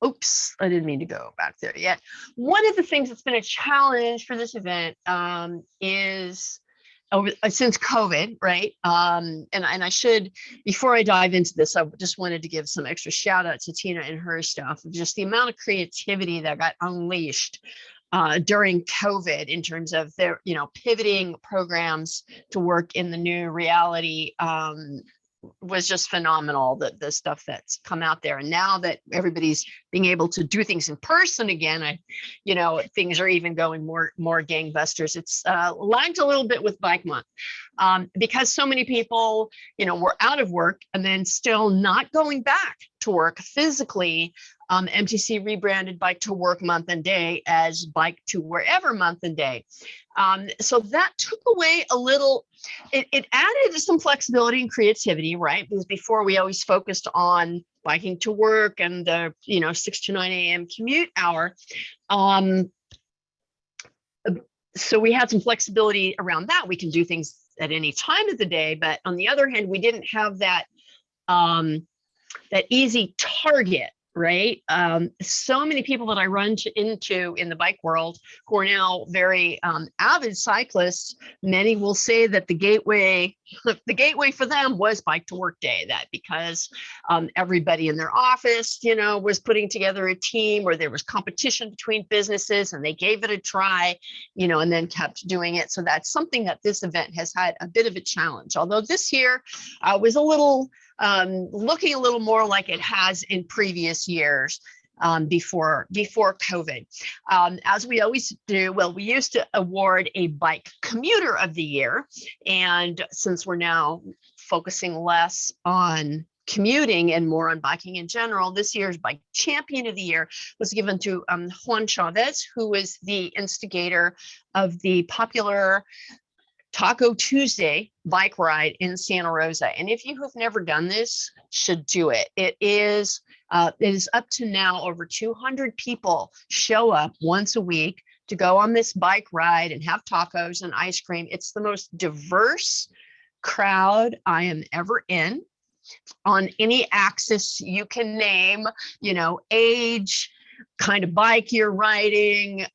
Oops, I didn't mean to go back there yet. One of the things that's been a challenge for this event is since COVID, right? And I should, before I dive into this, I just wanted to give some extra shout out to Tina and her stuff, just the amount of creativity that got unleashed during COVID in terms of their, pivoting programs to work in the new reality. Was just phenomenal, the stuff that's come out there. And now that everybody's being able to do things in person again, things are even going more gangbusters. It's lagged a little bit with Bike Month because so many people, were out of work and then still not going back to work physically. MTC rebranded Bike to Work Month and Day as Bike to Wherever Month and Day. So that took away a little, it added some flexibility and creativity, right? Because before we always focused on biking to work and the 6 to 9 a.m. commute hour. So we had some flexibility around that. We can do things at any time of the day, but on the other hand, we didn't have that that easy target. Right. So many people that I run into in the bike world who are now very avid cyclists, many will say that the gateway for them was Bike to Work Day, that because everybody in their office, was putting together a team, or there was competition between businesses and they gave it a try, and then kept doing it. So that's something that this event has had a bit of a challenge. Although this year was a little looking a little more like it has in previous years before COVID. As we always do, we used to award a Bike Commuter of the Year. And since we're now focusing less on commuting and more on biking in general, this year's Bike Champion of the Year was given to Juan Chavez, who was the instigator of the popular Taco Tuesday bike ride in Santa Rosa. And if you have never done this, should do it. It is up to now over 200 people show up once a week to go on this bike ride and have tacos and ice cream. It's the most diverse crowd I am ever in. on any axis you can name, you know, age, kind of bike you're riding,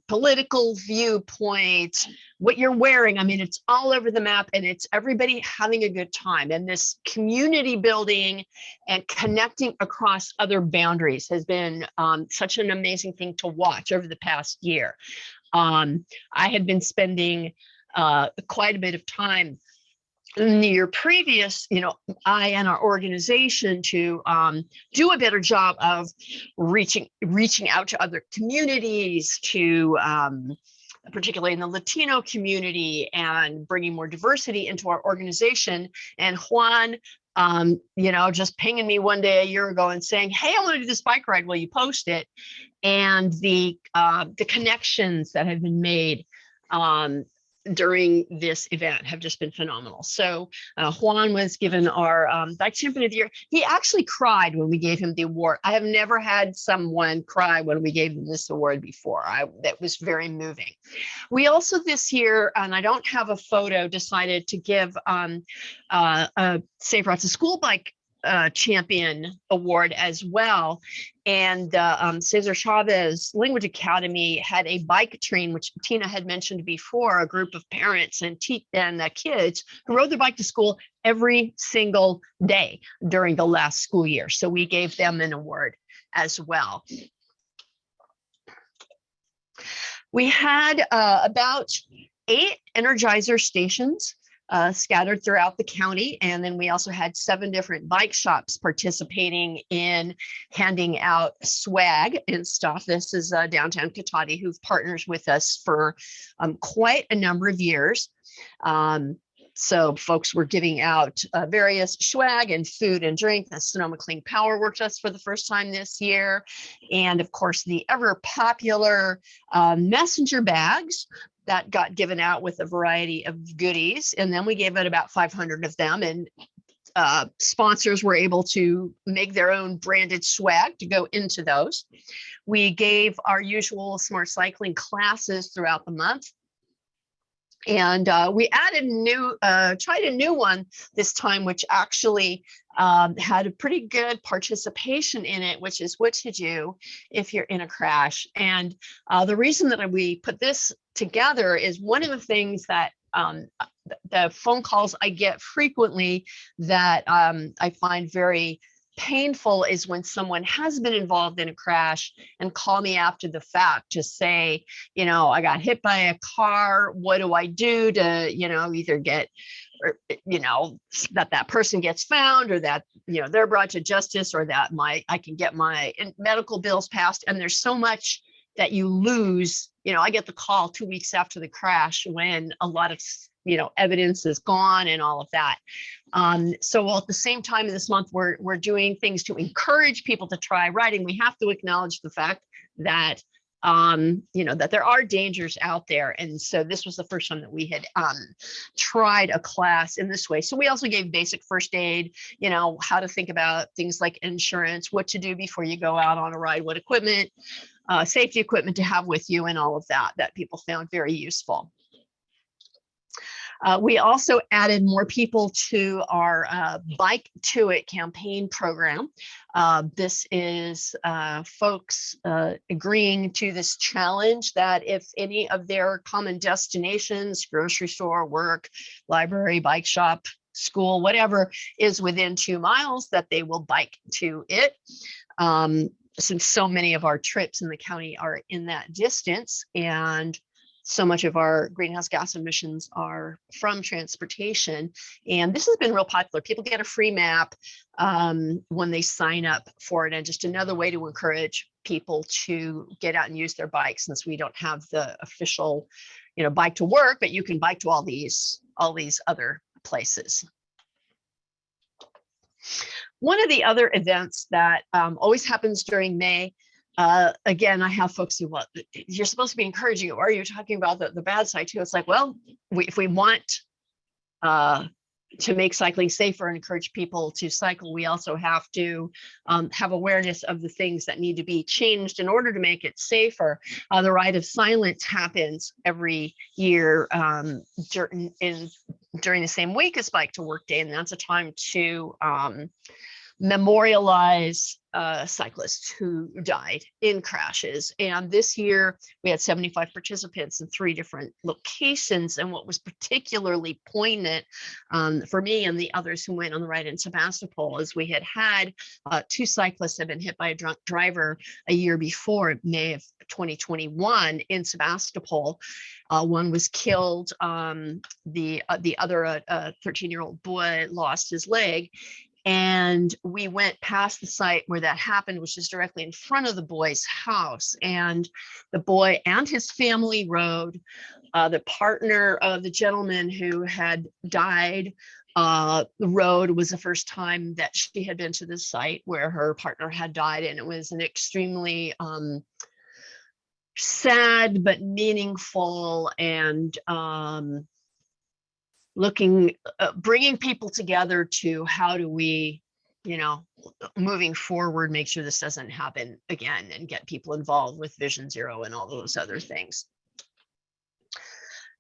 political viewpoint, what you're wearing. I mean, it's all over the map, and it's everybody having a good time. And this community building and connecting across other boundaries has been such an amazing thing to watch over the past year. I had been spending quite a bit of time in the year previous, you know, I and our organization to do a better job of reaching out to other communities, to particularly in the Latino community, and bringing more diversity into our organization. And Juan, you know, just pinging me one day a year ago and saying, "Hey, I want to do this bike ride. Will you post it?" And the connections that have been made during this event have just been phenomenal. So Juan was given our Bike Champion of the Year. He actually cried when we gave him the award. I have never had someone cry when we gave him this award before. That was very moving. We also this year, and I don't have a photo, decided to give a Safe Routes to School Bike Champion Award as well. And Cesar Chavez Language Academy had a bike train, which Tina had mentioned before, a group of parents and kids who rode their bike to school every single day during the last school year. So we gave them an award as well. We had about 8 Energizer stations scattered throughout the county. And then we also had 7 different bike shops participating in handing out swag and stuff. This is Downtown Cotati, who partners with us for quite a number of years. So folks were giving out various swag and food and drink. The Sonoma Clean Power worked us for the first time this year. And of course, the ever popular messenger bags that got given out with a variety of goodies. And then we gave out about 500 of them, and sponsors were able to make their own branded swag to go into those. We gave our usual smart cycling classes throughout the month. And we added tried a new one this time, which actually had a pretty good participation in it, which is what to do if you're in a crash. And the reason that we put this together is one of the things that the phone calls I get frequently that I find very painful is when someone has been involved in a crash and call me after the fact to say, you know, I got hit by a car. What do I do to, you know, either get, or, you know, that person gets found, or that, you know, they're brought to justice, or that I can get my medical bills passed. And there's so much that you lose. You know, I get the call 2 weeks after the crash when a lot of, you know, evidence is gone and all of that. So at the same time this month, we're doing things to encourage people to try riding. We have to acknowledge the fact that, you know, that there are dangers out there. And so this was the first time that we had tried a class in this way. So we also gave basic first aid, you know, how to think about things like insurance, what to do before you go out on a ride, what equipment, safety equipment to have with you, and all of that people found very useful. We also added more people to our Bike to It campaign program. This is folks agreeing to this challenge that if any of their common destinations, grocery store, work, library, bike shop, school, whatever, is within 2 miles, that they will bike to it. Since so many of our trips in the county are in that distance, and so much of our greenhouse gas emissions are from transportation. And this has been real popular. People get a free map when they sign up for it. And just another way to encourage people to get out and use their bikes, since we don't have the official, you know, bike to work, but you can bike to all these other places. One of the other events that always happens during May, again, I have folks who, well, you're supposed to be encouraging, or you're talking about the bad side too. It's like, well, if we want to make cycling safer and encourage people to cycle, we also have to have awareness of the things that need to be changed in order to make it safer. The Ride of Silence happens every year during the same week as Bike to Work Day, and that's a time to memorialize cyclists who died in crashes. And this year we had 75 participants in 3 different locations. And what was particularly poignant for me and the others who went on the ride in Sebastopol is we had 2 cyclists had been hit by a drunk driver a year before, May of 2021 in Sebastopol. One was killed. The other, a 13-year-old boy, lost his leg. And we went past the site where that happened, which is directly in front of the boy's house. And the boy and his family rode. The partner of the gentleman who had died, the road was the first time that she had been to the site where her partner had died. And it was an extremely sad but meaningful and bringing people together to how do we, moving forward, make sure this doesn't happen again and get people involved with Vision Zero and all those other things.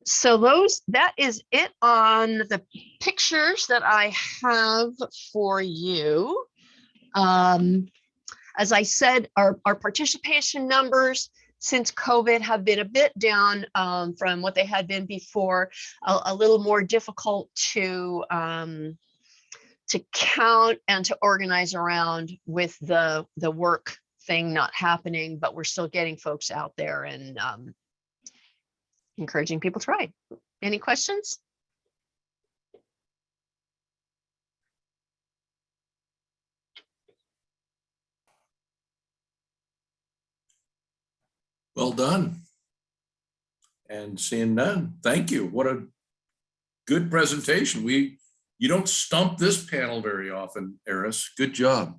So that is it on the pictures that I have for you. As I said, our participation numbers since COVID have been a bit down from what they had been before, a little more difficult to count and to organize around with the work thing not happening, but we're still getting folks out there and encouraging people to ride. Any questions? Well done. And seeing none, thank you. What a good presentation. You don't stump this panel very often, Eris. Good job.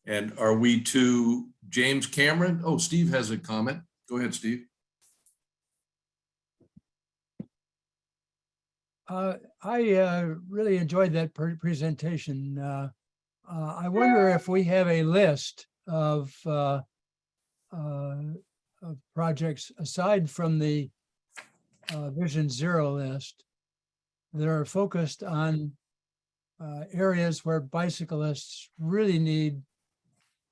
And are we to James Cameron? Oh, Steve has a comment. Go ahead, Steve. I really enjoyed that presentation. I wonder if we have a list of projects aside from the Vision Zero list that are focused on areas where bicyclists really need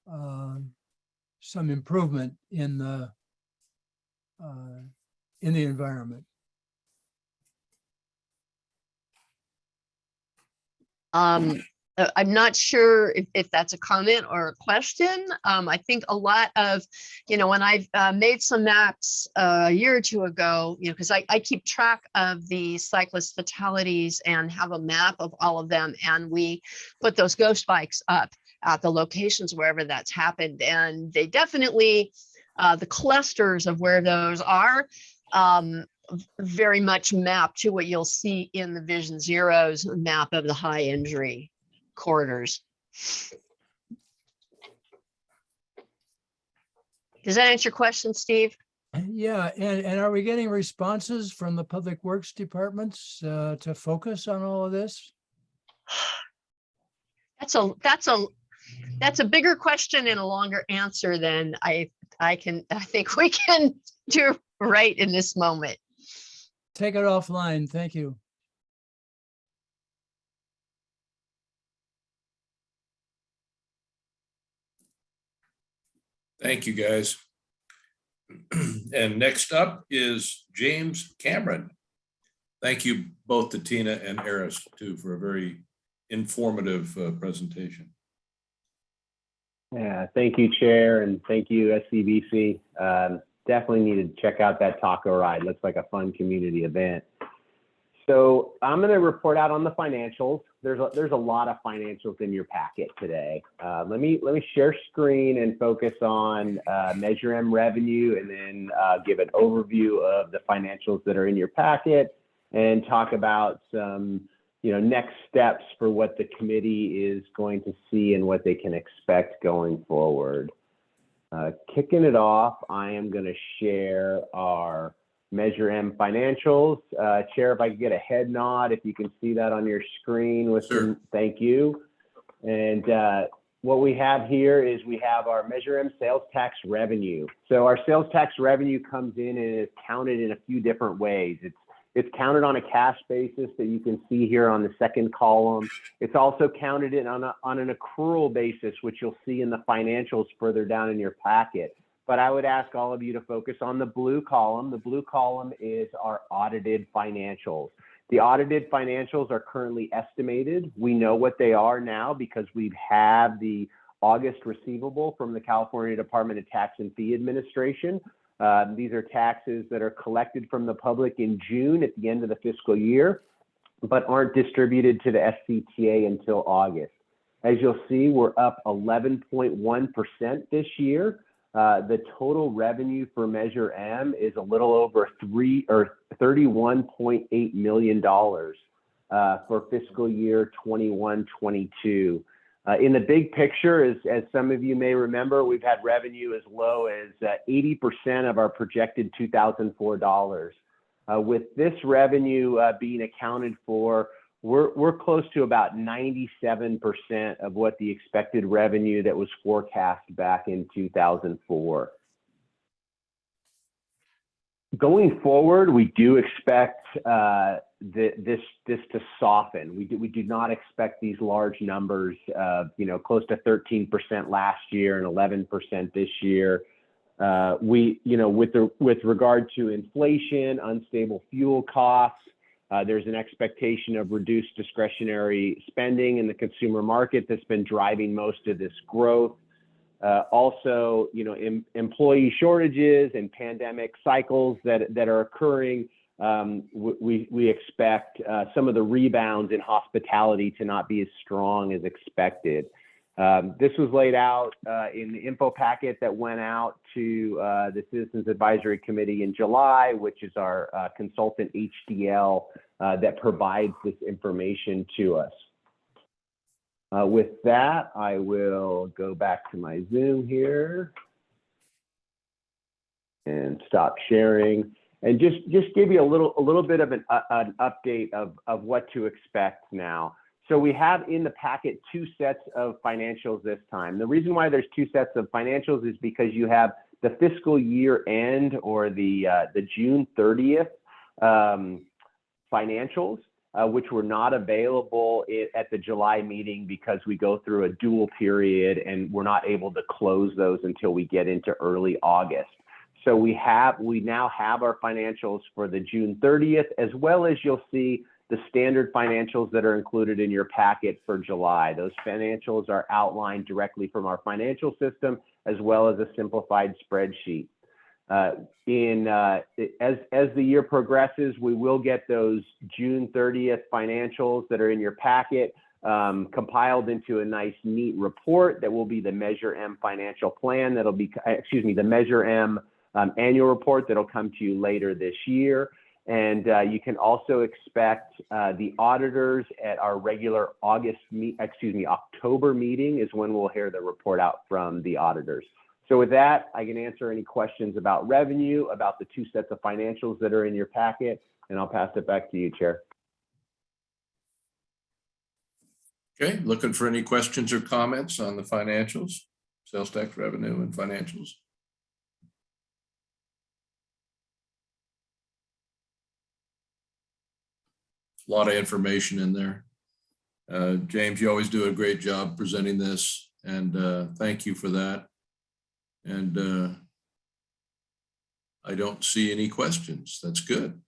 some improvement in the environment. I'm not sure if that's a comment or a question. I think a lot of, when I've made some maps a year or 2 ago, because I keep track of the cyclist fatalities and have a map of all of them. And we put those ghost bikes up at the locations wherever that's happened. And they definitely, the clusters of where those are, very much map to what you'll see in the Vision Zero's map of the high injury corridors. Does that answer your question, Steve? Yeah, and are we getting responses from the public works departments to focus on all of this? That's a bigger question and a longer answer than I think we can do right in this moment. Take it offline. Thank you. Thank you, guys. And next up is James Cameron. Thank you both to Tina and Eris too for a very informative presentation. Yeah, thank you, Chair, and thank you, SCBC. Definitely need to check out that taco ride. Looks like a fun community event. So I'm going to report out on the financials. There's a lot of financials in your packet today. Let me share screen and focus on Measure M revenue, and then give an overview of the financials that are in your packet, and talk about some next steps for what the committee is going to see and what they can expect going forward. Kicking it off, I am going to share our Measure M financials. Chair, if I could get a head nod, if you can see that on your screen with Sure. thank you. And what we have here is we have our Measure M sales tax revenue. So our sales tax revenue comes in and is counted in a few different ways. It's counted on a cash basis that you can see here on the second column. It's also counted in on an accrual basis, which you'll see in the financials further down in your packet. But I would ask all of you to focus on the blue column. The blue column is our audited financials. The audited financials are currently estimated. We know what they are now because we have the August receivable from the California Department of Tax and Fee Administration. These are taxes that are collected from the public in June at the end of the fiscal year, but aren't distributed to the SCTA until August. As you'll see, we're up 11.1% this year. The total revenue for Measure M is a little over $31.8 million for fiscal year 21-22. In the big picture, as some of you may remember, we've had revenue as low as 80% of our projected 2004 dollars. With this revenue being accounted for, we're close to about 97% of what the expected revenue that was forecast back in 2004. Going forward, we do expect this to soften. We do not expect these large numbers of, close to 13% last year and 11% this year. With regard to inflation, unstable fuel costs, there's an expectation of reduced discretionary spending in the consumer market that's been driving most of this growth. Also, employee shortages and pandemic cycles that are occurring. We expect some of the rebounds in hospitality to not be as strong as expected. This was laid out in the info packet that went out to the Citizens Advisory Committee in July, which is our consultant HDL that provides this information to us. With that, I will go back to my Zoom here and stop sharing and just give you a little bit of an update of what to expect now. So we have in the packet two sets of financials this time. The reason why there's two sets of financials is because you have the fiscal year end or the June 30th financials, which were not available at the July meeting because we go through a dual period and we're not able to close those until we get into early August. So we now have our financials for the June 30th, as well as you'll see the standard financials that are included in your packet for July. Those financials are outlined directly from our financial system, as well as a simplified spreadsheet. As the year progresses, we will get those June 30th financials that are in your packet compiled into a nice, neat report that will be the Measure M financial plan. That'll be, the Measure M annual report that'll come to you later this year. And you can also expect the auditors at our regular October meeting is when we'll hear the report out from the auditors. So with that, I can answer any questions about revenue, about the two sets of financials that are in your packet, and I'll pass it back to you, Chair. Okay, looking for any questions or comments on the financials, sales tax revenue and financials? A lot of information in there. James, you always do a great job presenting this, and thank you for that. And I don't see any questions. That's good.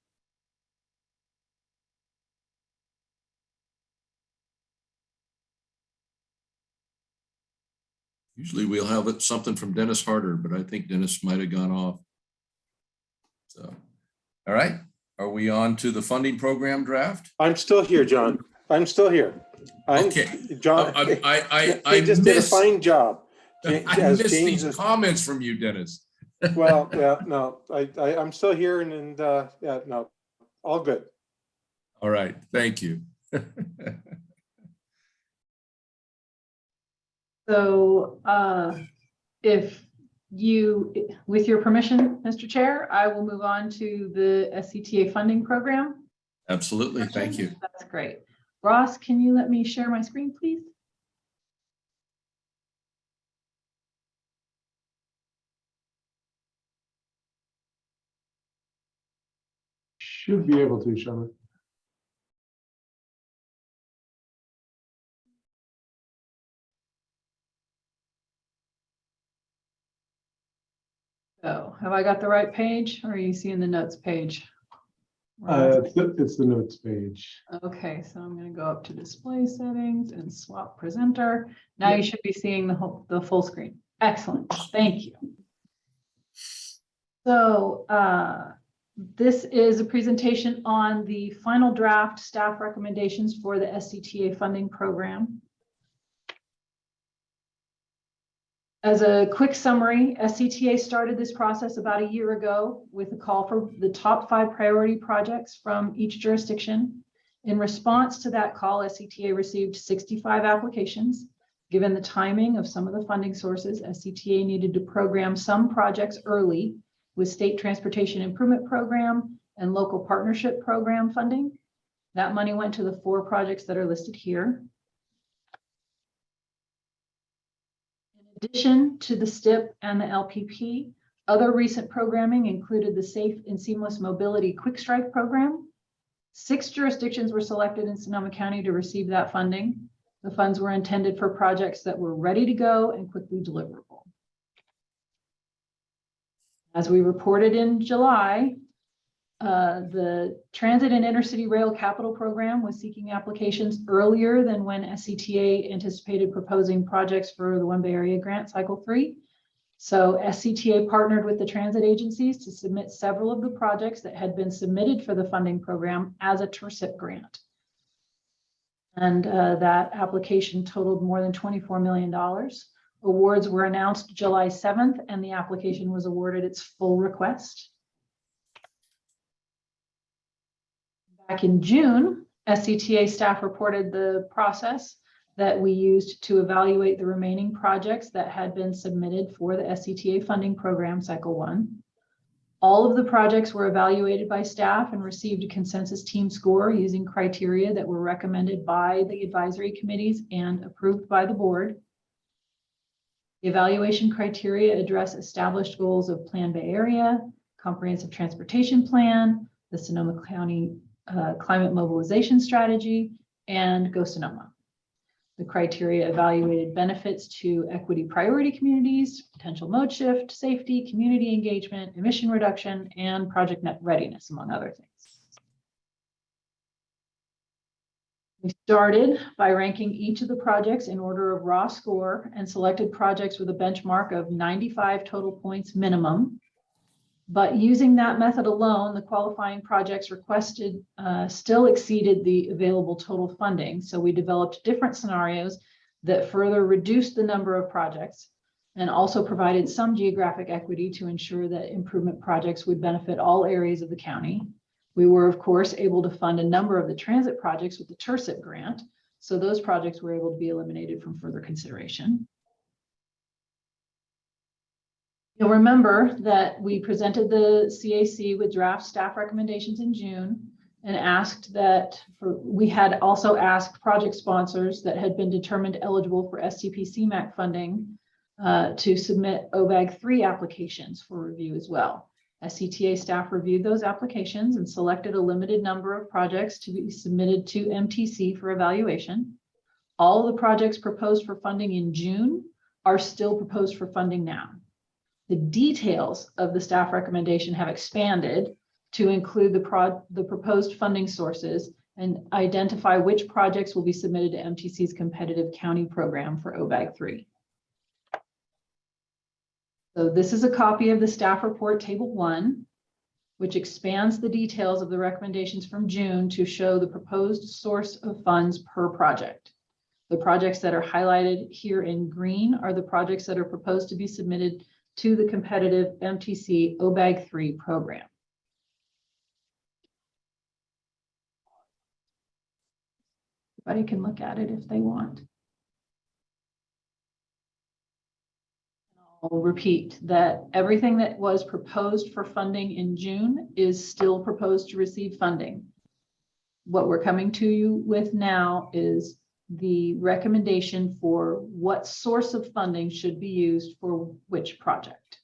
Usually we'll have something from Dennis Harder, but I think Dennis might have gone off. So, all right. Are we on to the funding program draft? I'm still here, John. I'm still here. Okay. John, I just did a fine job. I missed these comments from you, Dennis. Well, yeah, no, I'm still here and yeah, no, all good. All right. Thank you. So if with your permission, Mr. Chair, I will move on to the SCTA funding program. Absolutely. Thank you. That's great. Ross, can you let me share my screen, please? Should be able to, Shama. So have I got the right page or are you seeing the notes page? It's the notes page. Okay, so I'm going to go up to display settings and swap presenter. Now you should be seeing the full screen. Excellent. Thank you. So this is a presentation on the final draft staff recommendations for the SCTA funding program. As a quick summary, SCTA started this process about a year ago with a call for the top 5 priority projects from each jurisdiction. In response to that call, SCTA received 65 applications. Given the timing of some of the funding sources, SCTA needed to program some projects early with State Transportation Improvement Program and Local Partnership Program funding. That money went to the 4 projects that are listed here. In addition to the STIP and the LPP, other recent programming included the Safe and Seamless Mobility Quick Strike Program. 6 jurisdictions were selected in Sonoma County to receive that funding. The funds were intended for projects that were ready to go and quickly deliverable. As we reported in July, the Transit and Intercity Rail Capital Program was seeking applications earlier than when SCTA anticipated proposing projects for the One Bay Area Grant Cycle 3. So SCTA partnered with the transit agencies to submit several of the projects that had been submitted for the funding program as a TIRCIP grant. And that application totaled more than $24 million. Awards were announced July 7th, and the application was awarded its full request. Back in June, SCTA staff reported the process that we used to evaluate the remaining projects that had been submitted for the SCTA funding program Cycle 1. All of the projects were evaluated by staff and received a consensus team score using criteria that were recommended by the advisory committees and approved by the board. The evaluation criteria address established goals of Plan Bay Area, Comprehensive Transportation Plan, the Sonoma County Climate Mobilization Strategy, and Go Sonoma. The criteria evaluated benefits to equity priority communities, potential mode shift, safety, community engagement, emission reduction, and project net readiness, among other things. We started by ranking each of the projects in order of raw score and selected projects with a benchmark of 95 total points minimum. But using that method alone, the qualifying projects requested still exceeded the available total funding. So we developed different scenarios that further reduced the number of projects and also provided some geographic equity to ensure that improvement projects would benefit all areas of the county. We were, of course, able to fund a number of the transit projects with the TIRCIP grant. So those projects were able to be eliminated from further consideration. You'll remember that we presented the CAC with draft staff recommendations in June and asked that we had also asked project sponsors that had been determined eligible for STP CMAQ funding to submit OBAG 3 applications for review as well. SCTA staff reviewed those applications and selected a limited number of projects to be submitted to MTC for evaluation. All of the projects proposed for funding in June are still proposed for funding now. The details of the staff recommendation have expanded to include the proposed funding sources and identify which projects will be submitted to MTC's competitive county program for OBAG 3. So this is a copy of the staff report table 1, which expands the details of the recommendations from June to show the proposed source of funds per project. The projects that are highlighted here in green are the projects that are proposed to be submitted to the competitive MTC OBAG 3 program. Everybody can look at it if they want. I'll repeat that everything that was proposed for funding in June is still proposed to receive funding. What we're coming to you with now is the recommendation for what source of funding should be used for which project.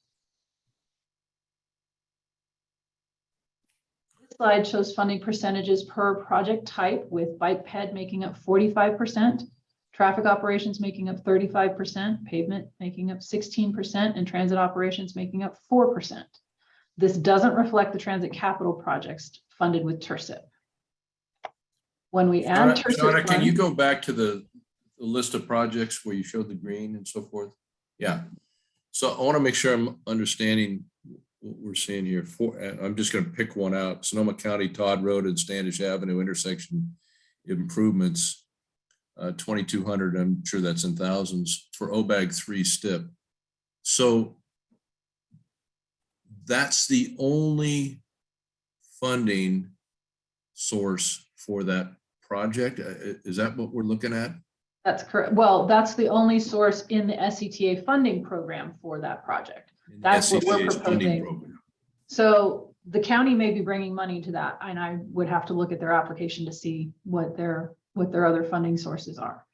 This slide shows funding percentages per project type, with bike ped making up 45%, traffic operations making up 35%, pavement making up 16%, and transit operations making up 4%. This doesn't reflect the transit capital projects funded with TIRSIP. When we add TIRSIP Shauna, can you funds- go back to the list of projects where you showed the green and so forth? Yeah. So I want to make sure I'm understanding what we're seeing here. I'm just going to pick one out. Sonoma County Todd Road and Standish Avenue intersection improvements. 2,200, I'm sure that's in thousands for OBAG 3 STIP. So that's the only funding source for that project. Is that what we're looking at? That's correct. Well, that's the only source in the SCTA funding program for that project. That's what we're SCTA's funding proposing. program. So the county may be bringing money to that, and I would have to look at their application to see what their other funding sources are.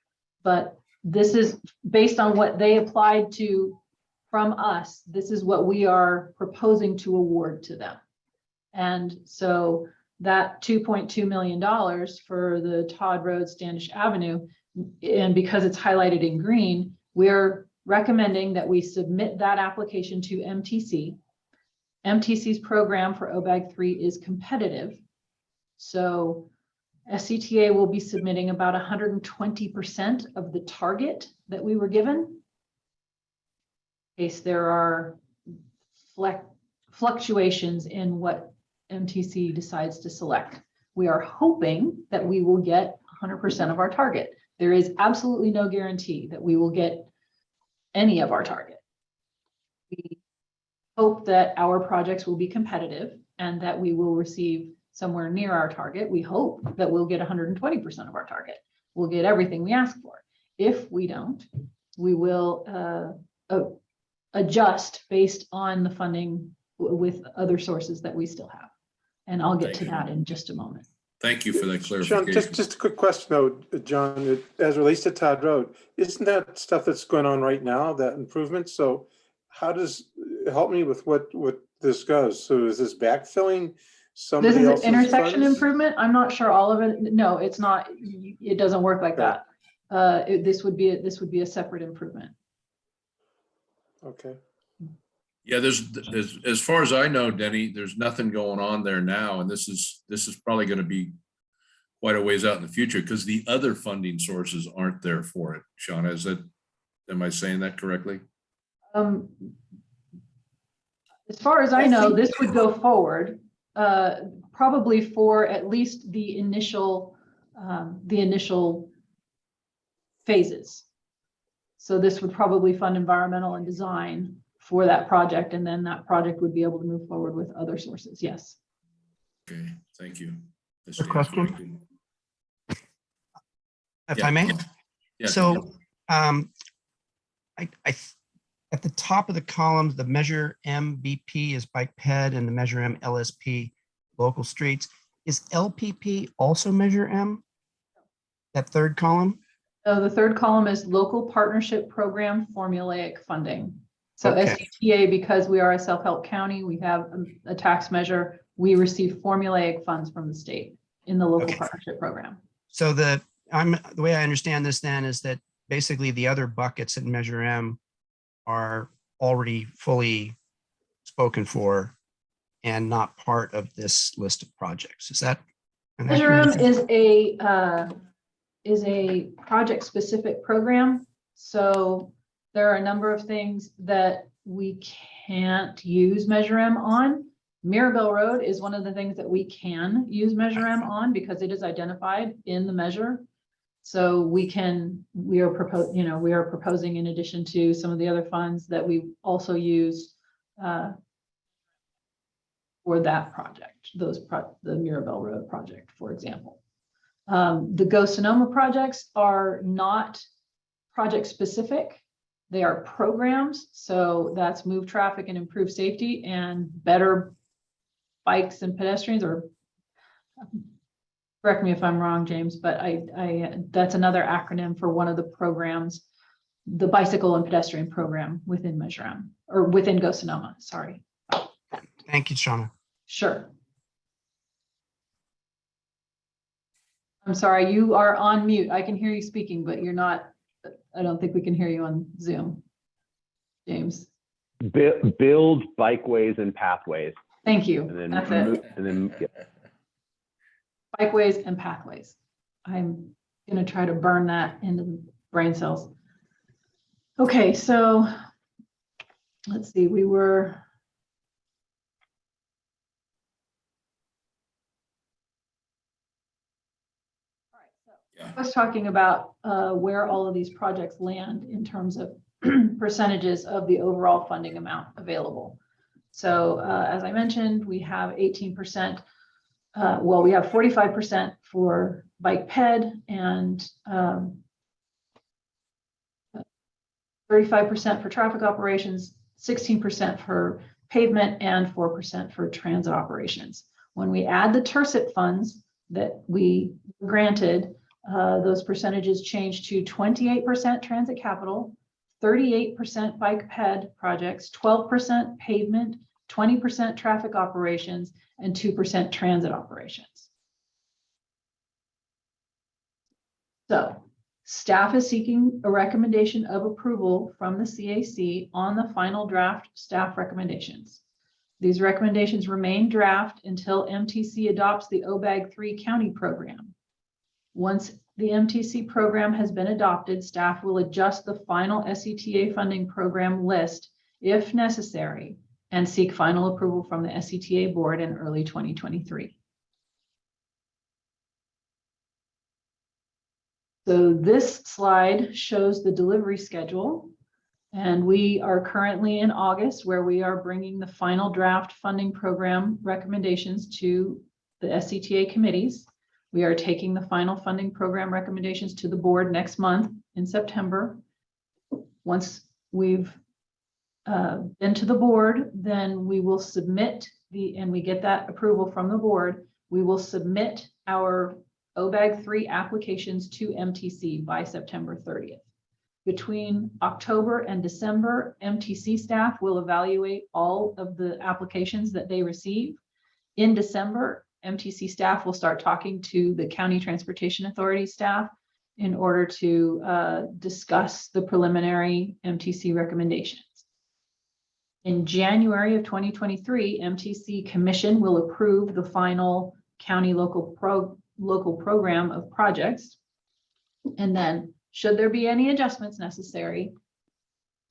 But this is based on what they applied to from us. This is what we are proposing to award to them. And so that $2.2 million for the Todd Road, Standish Avenue, and because it's highlighted in green, we're recommending that we submit that application to MTC. MTC's program for OBAG 3 is competitive. So SCTA will be submitting about 120% of the target that we were given. In case there are fluctuations in what MTC decides to select. We are hoping that we will get 100% of our target. There is absolutely no guarantee that we will get any of our target. We hope that our projects will be competitive and that we will receive somewhere near our target. We hope that we'll get 120% of our target. We'll get everything we ask for. If we don't, we will adjust based on the funding with other sources that we still have. And I'll get to that in just a moment. Thank you for that Sean, clarification. just a quick question though, John, as relates to Todd Road, isn't that stuff that's going on right now, that improvement? So how does, help me with what this goes? So is this backfilling somebody This is else's an intersection funds? improvement. I'm not sure all of it. No, it's not. It doesn't work like that. This would be a separate improvement. Okay. Yeah, there's as far as I know, Denny, there's nothing going on there now, and this is probably going to be quite a ways out in the future because the other funding sources aren't there for it. Shauna, am I saying that correctly? As far as I know, this would go forward probably for at least the initial phases. So this would probably fund environmental and design for that project, and then that project would be able to move forward with other sources. Yes. Okay, thank you. A question? If Yeah. I may? Yeah. So at the top of the columns, the measure MBP is bike ped and the measure M LSP local streets. Is LPP also measure M? That third column? So the third column is local partnership program formulaic funding. So Okay. SCTA, because we are a self-help county, we have a tax measure. We receive formulaic funds from the state in the local partnership program. So the way I understand this then is that basically the other buckets in measure M are already fully spoken for and not part of this list of projects. Is that? Measure M is a project specific program. So there are a number of things that we can't use Measure M on. Mirabel Road is one of the things that we can use Measure M on because it is identified in the measure. So we are proposing in addition to some of the other funds that we also use for that project, the Mirabel Road project, for example. The Go Sonoma projects are not project specific. They are programs, so that's move traffic and improve safety and better bikes and pedestrians, or correct me if I'm wrong, James, but that's another acronym for one of the programs, the bicycle and pedestrian program within Measure M, or within Go Sonoma, sorry. Thank you, Shauna. Sure. I'm sorry, you are on mute. I can hear you speaking, but you're not, I don't think we can hear you on Zoom, James. Build bikeways and pathways. Thank you. And then, That's it. and then yeah. Bikeways and pathways. I'm going to try to burn that into the brain cells. Okay, so let's see, we were. I was talking about where all of these projects land in terms of percentages of the overall funding amount available. So as I mentioned, we have 18%. Well, we have 45% for bike ped and 35% for traffic operations, 16% for pavement, and 4% for transit operations. When we add the TIRCIT funds that we granted, those percentages change to 28% transit capital, 38% bike ped projects, 12% pavement, 20% traffic operations, and 2% transit operations. So staff is seeking a recommendation of approval from the CAC on the final draft staff recommendations. These recommendations remain draft until MTC adopts the OBAG 3 county program. Once the MTC program has been adopted, staff will adjust the final SCTA funding program list if necessary and seek final approval from the SCTA board in early 2023. So this slide shows the delivery schedule, and we are currently in August, where we are bringing the final draft funding program recommendations to the SCTA committees. We are taking the final funding program recommendations to the board next month in September. Once we've been to the board, then we will submit and we get that approval from the board, we will submit our OBAG 3 applications to MTC by September 30th. Between October and December, MTC staff will evaluate all of the applications that they receive. In December, MTC staff will start talking to the County Transportation Authority staff in order to discuss the preliminary MTC recommendations. In January of 2023, MTC Commission will approve the final county local program of projects. And then, should there be any adjustments necessary,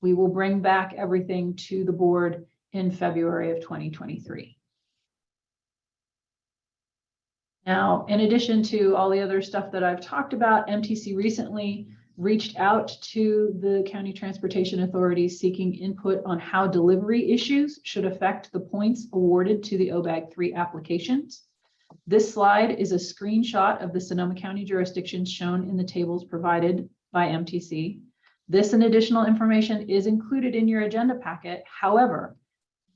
we will bring back everything to the board in February of 2023. Now, in addition to all the other stuff that I've talked about, MTC recently reached out to the County Transportation Authority seeking input on how delivery issues should affect the points awarded to the OBAG 3 applications. This slide is a screenshot of the Sonoma County jurisdictions shown in the tables provided by MTC. This and additional information is included in your agenda packet. However,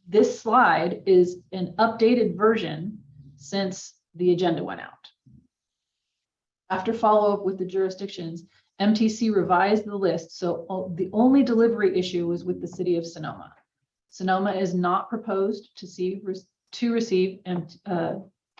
this slide is an updated version since the agenda went out. After follow-up with the jurisdictions, MTC revised the list, so the only delivery issue was with the city of Sonoma. Sonoma is not proposed to receive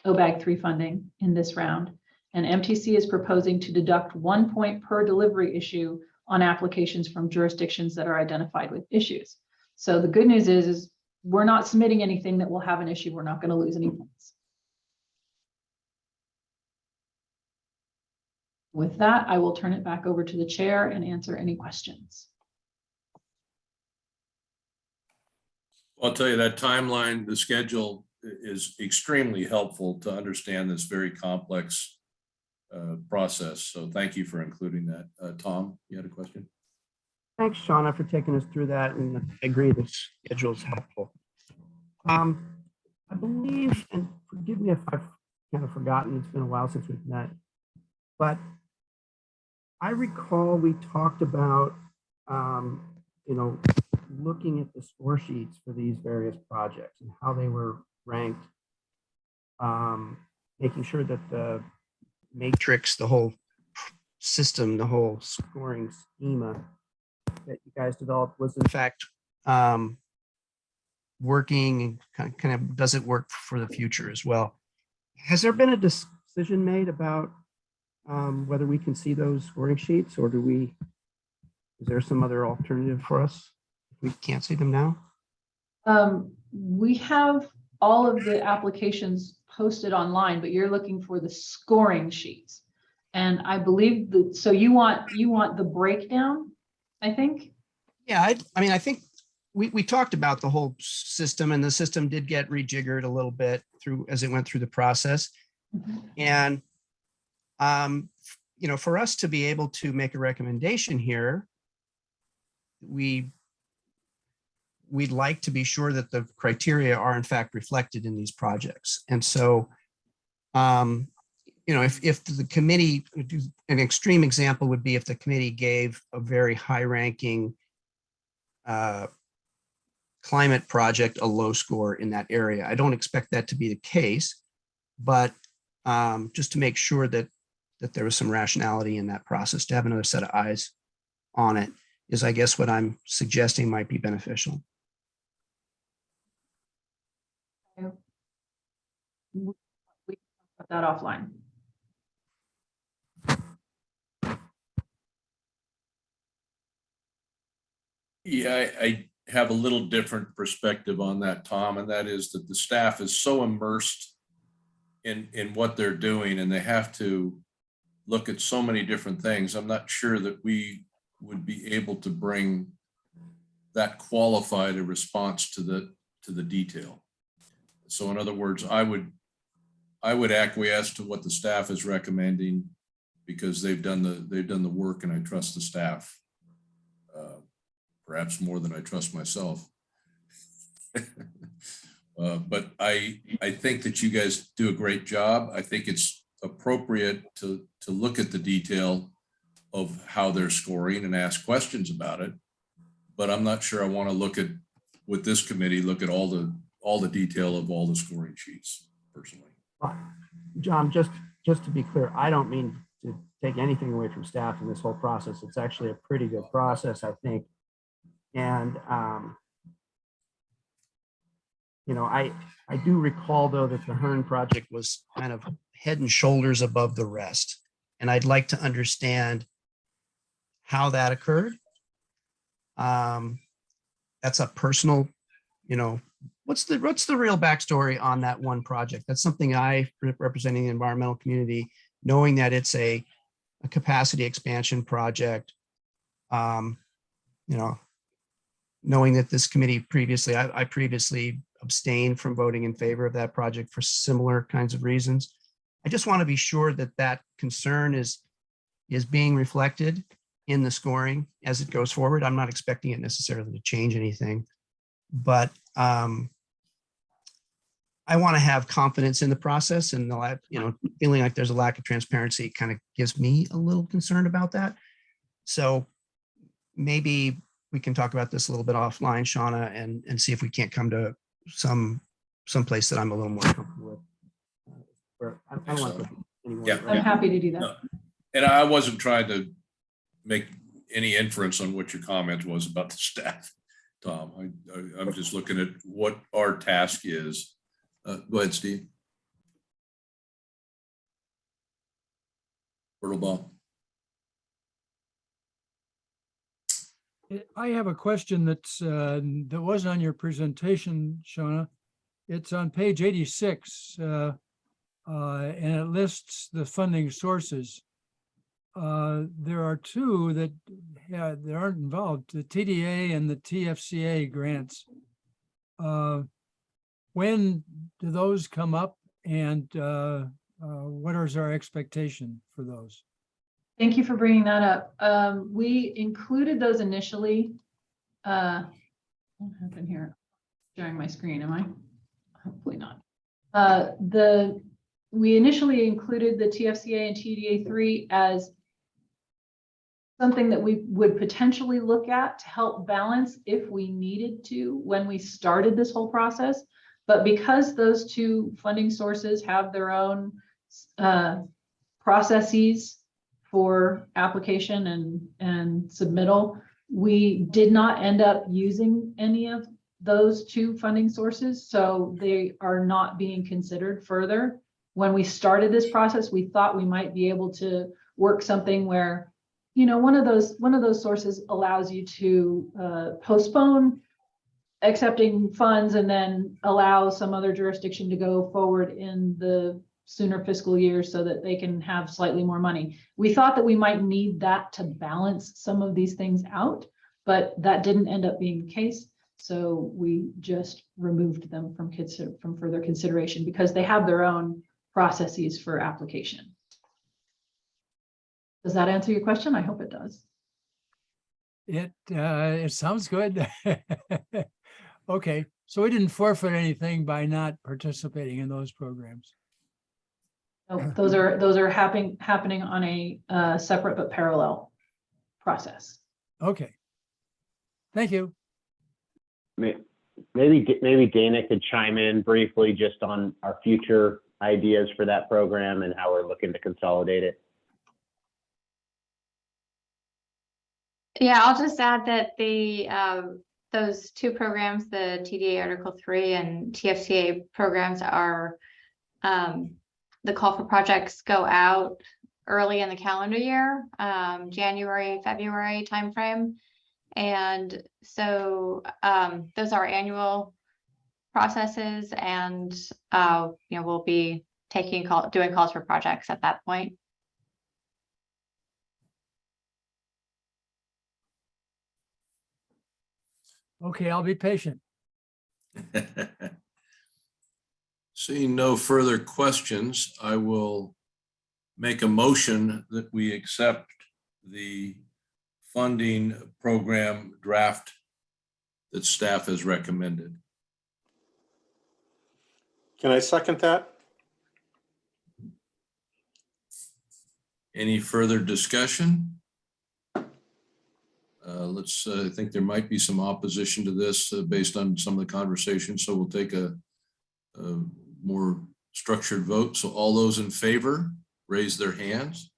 OBAG 3 funding in this round, and MTC is proposing to deduct 1 point per delivery issue on applications from jurisdictions that are identified with issues. So the good news is we're not submitting anything that will have an issue. We're not going to lose any points. With that, I will turn it back over to the chair and answer any questions. I'll tell you that timeline, the schedule is extremely helpful to understand this very complex process. So thank you for including that. Tom, you had a question? Thanks, Shauna, for taking us through that. And I agree the schedule is helpful. I believe, and forgive me if I've kind of forgotten, it's been a while since we've met, but I recall we talked about looking at the score sheets for these various projects and how they were ranked, making sure that the matrix, the whole system, the whole scoring schema that you guys developed was in fact working and kind of does it work for the future as well. Has there been a decision made about whether we can see those scoring sheets, or is there some other alternative for us if we can't see them now? We have all of the applications posted online, but you're looking for the scoring sheets. And I believe that, so you want the breakdown, I think? Yeah, I mean, I think we talked about the whole system, and the system did get rejiggered a little bit as it went through the process. And, for us to be able to make a recommendation here, we'd like to be sure that the criteria are in fact reflected in these projects. And so, if the committee, an extreme example would be if the committee gave a very high-ranking climate project a low score in that area. I don't expect that to be the case, but just to make sure that there was some rationality in that process, to have another set of eyes on it is, I guess, what I'm suggesting might be beneficial. We can put that offline. Yeah, I have a little different perspective on that, Tom, and that is that the staff is so immersed in what they're doing, and they have to look at so many different things. I'm not sure that we would be able to bring that qualified a response to the detail. So in other words, I would acquiesce to what the staff is recommending, because they've done the work, and I trust the staff, perhaps more than I trust myself. But I think that you guys do a great job. I think it's appropriate to look at the detail of how they're scoring and ask questions about it. But I'm not sure I want to look at, with this committee, look at all the detail of all the scoring sheets personally. John, just to be clear, I don't mean to take anything away from staff in this whole process. It's actually a pretty good process, I think. And, I do recall, though, that the Hearn project was kind of head and shoulders above the rest. And I'd like to understand how that occurred. That's a personal, what's the real backstory on that one project? That's something I, representing the environmental community, knowing that it's a capacity expansion project, knowing that this committee previously, I previously abstained from voting in favor of that project for similar kinds of reasons. I just want to be sure that that concern is being reflected in the scoring as it goes forward. I'm not expecting it necessarily to change anything, but I want to have confidence in the process, and feeling like there's a lack of transparency kind of gives me a little concerned about that. So maybe we can talk about this a little bit offline, Shauna, and see if we can't come to some place that I'm a little more comfortable with. I don't want to put anyone. Yeah, I'm happy to do that. No. And I wasn't trying to make any inference on what your comment was about the staff, Tom. I'm just looking at what our task is. Go ahead, Steve. Bertelbaum. I have a question that wasn't on your presentation, Shauna. It's on page 86, and it lists the funding sources. There are two that aren't involved, the TDA and the TFCA grants. When do those come up, and what is our expectation for those? Thank you for bringing that up. We included those initially. What happened here? Sharing my screen, am I? Hopefully not. We initially included the TFCA and TDA3 as something that we would potentially look at to help balance if we needed to when we started this whole process. But because those two funding sources have their own processes for application and submittal, we did not end up using any of those two funding sources. So they are not being considered further. When we started this process, we thought we might be able to work something where, you know, one of those sources allows you to postpone accepting funds and then allow some other jurisdiction to go forward in the sooner fiscal year so that they can have slightly more money. We thought that we might need that to balance some of these things out, but that didn't end up being the case. So we just removed them from further consideration because they have their own processes for application. Does that answer your question? I hope it does. It sounds good. Okay, so we didn't forfeit anything by not participating in those programs. Oh, those are happening on a separate but parallel process. Okay. Thank you. Maybe Dana could chime in briefly just on our future ideas for that program and how we're looking to consolidate it. Yeah, I'll just add that those two programs, the TDA Article 3 and TFCA programs, are the call for projects go out early in the calendar year, January, February timeframe. And so those are annual processes, and you know, we'll be doing calls for projects at that point. Okay, I'll be patient. Seeing no further questions, I will make a motion that we accept the funding program draft that staff has recommended. Can I second that? Any further discussion? I think there might be some opposition to this based on some of the conversation, so we'll take a more structured vote. So all those in favor, raise their hands.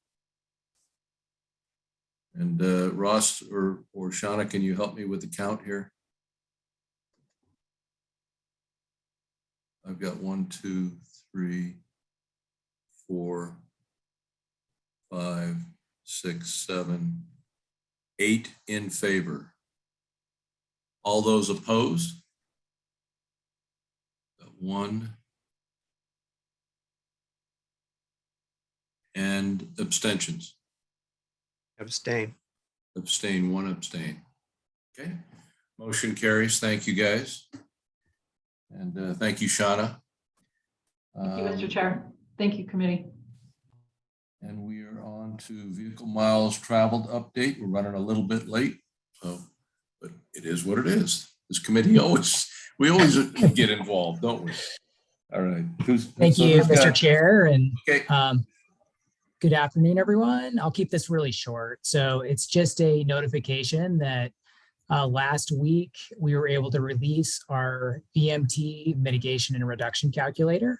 And Ross or Shauna, can you help me with the count here? I've got 1, 2, 3, 4, 5, 6, 7, 8 in favor. All those opposed? 1. And abstentions? Abstain. Abstain, 1 abstain. Okay, motion carries. Thank you, guys. And thank you, Shauna. Thank you, Mr. Chair. Thank you, committee. And we are on to vehicle miles traveled update. We're running a little bit late, so, but it is what it is. This committee we always get involved, don't we? All right. Thank you, Mr. Chair, and okay. Good afternoon, everyone. I'll keep this really short. So it's just a notification that last week we were able to release our VMT mitigation and reduction calculator.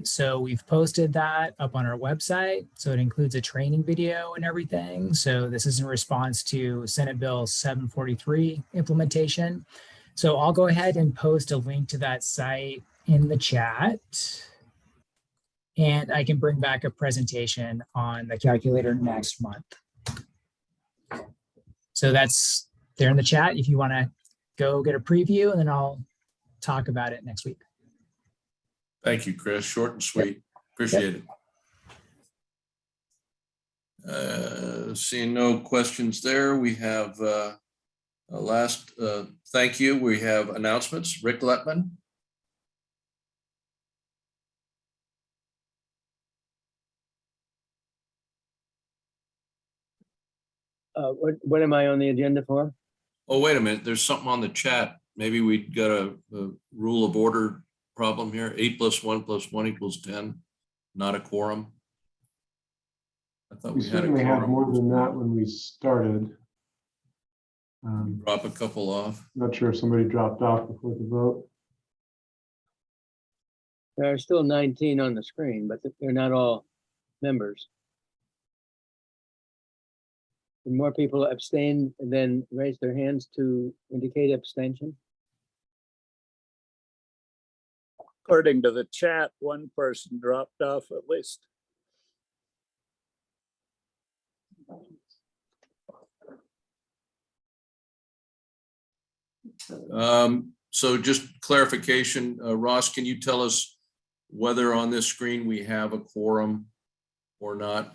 So we've posted that up on our website. So it includes a training video and everything. So this is in response to Senate Bill 743 implementation. So I'll go ahead and post a link to that site in the chat. And I can bring back a presentation on the calculator next month. So that's there in the chat if you want to go get a preview, and then I'll talk about it next week. Thank you, Chris. Short and sweet. Yep. Appreciate it. Seeing no questions there, we have a last thank you. We have announcements. Rick Luttmann. What am I on the agenda for? Oh, wait a minute. There's something on the chat. Maybe we got a rule of order problem here. 8 + 1 + 1 = 10. Not a quorum. I thought We we had a certainly had more quorum. than that when we started. Drop a couple off. Not sure if somebody dropped off before the vote. There are still 19 on the screen, but they're not all members. Did more people abstain than raise their hands to indicate abstention? According to the chat, one person dropped off at least. So just clarification, Ross, can you tell us whether on this screen we have a quorum or not?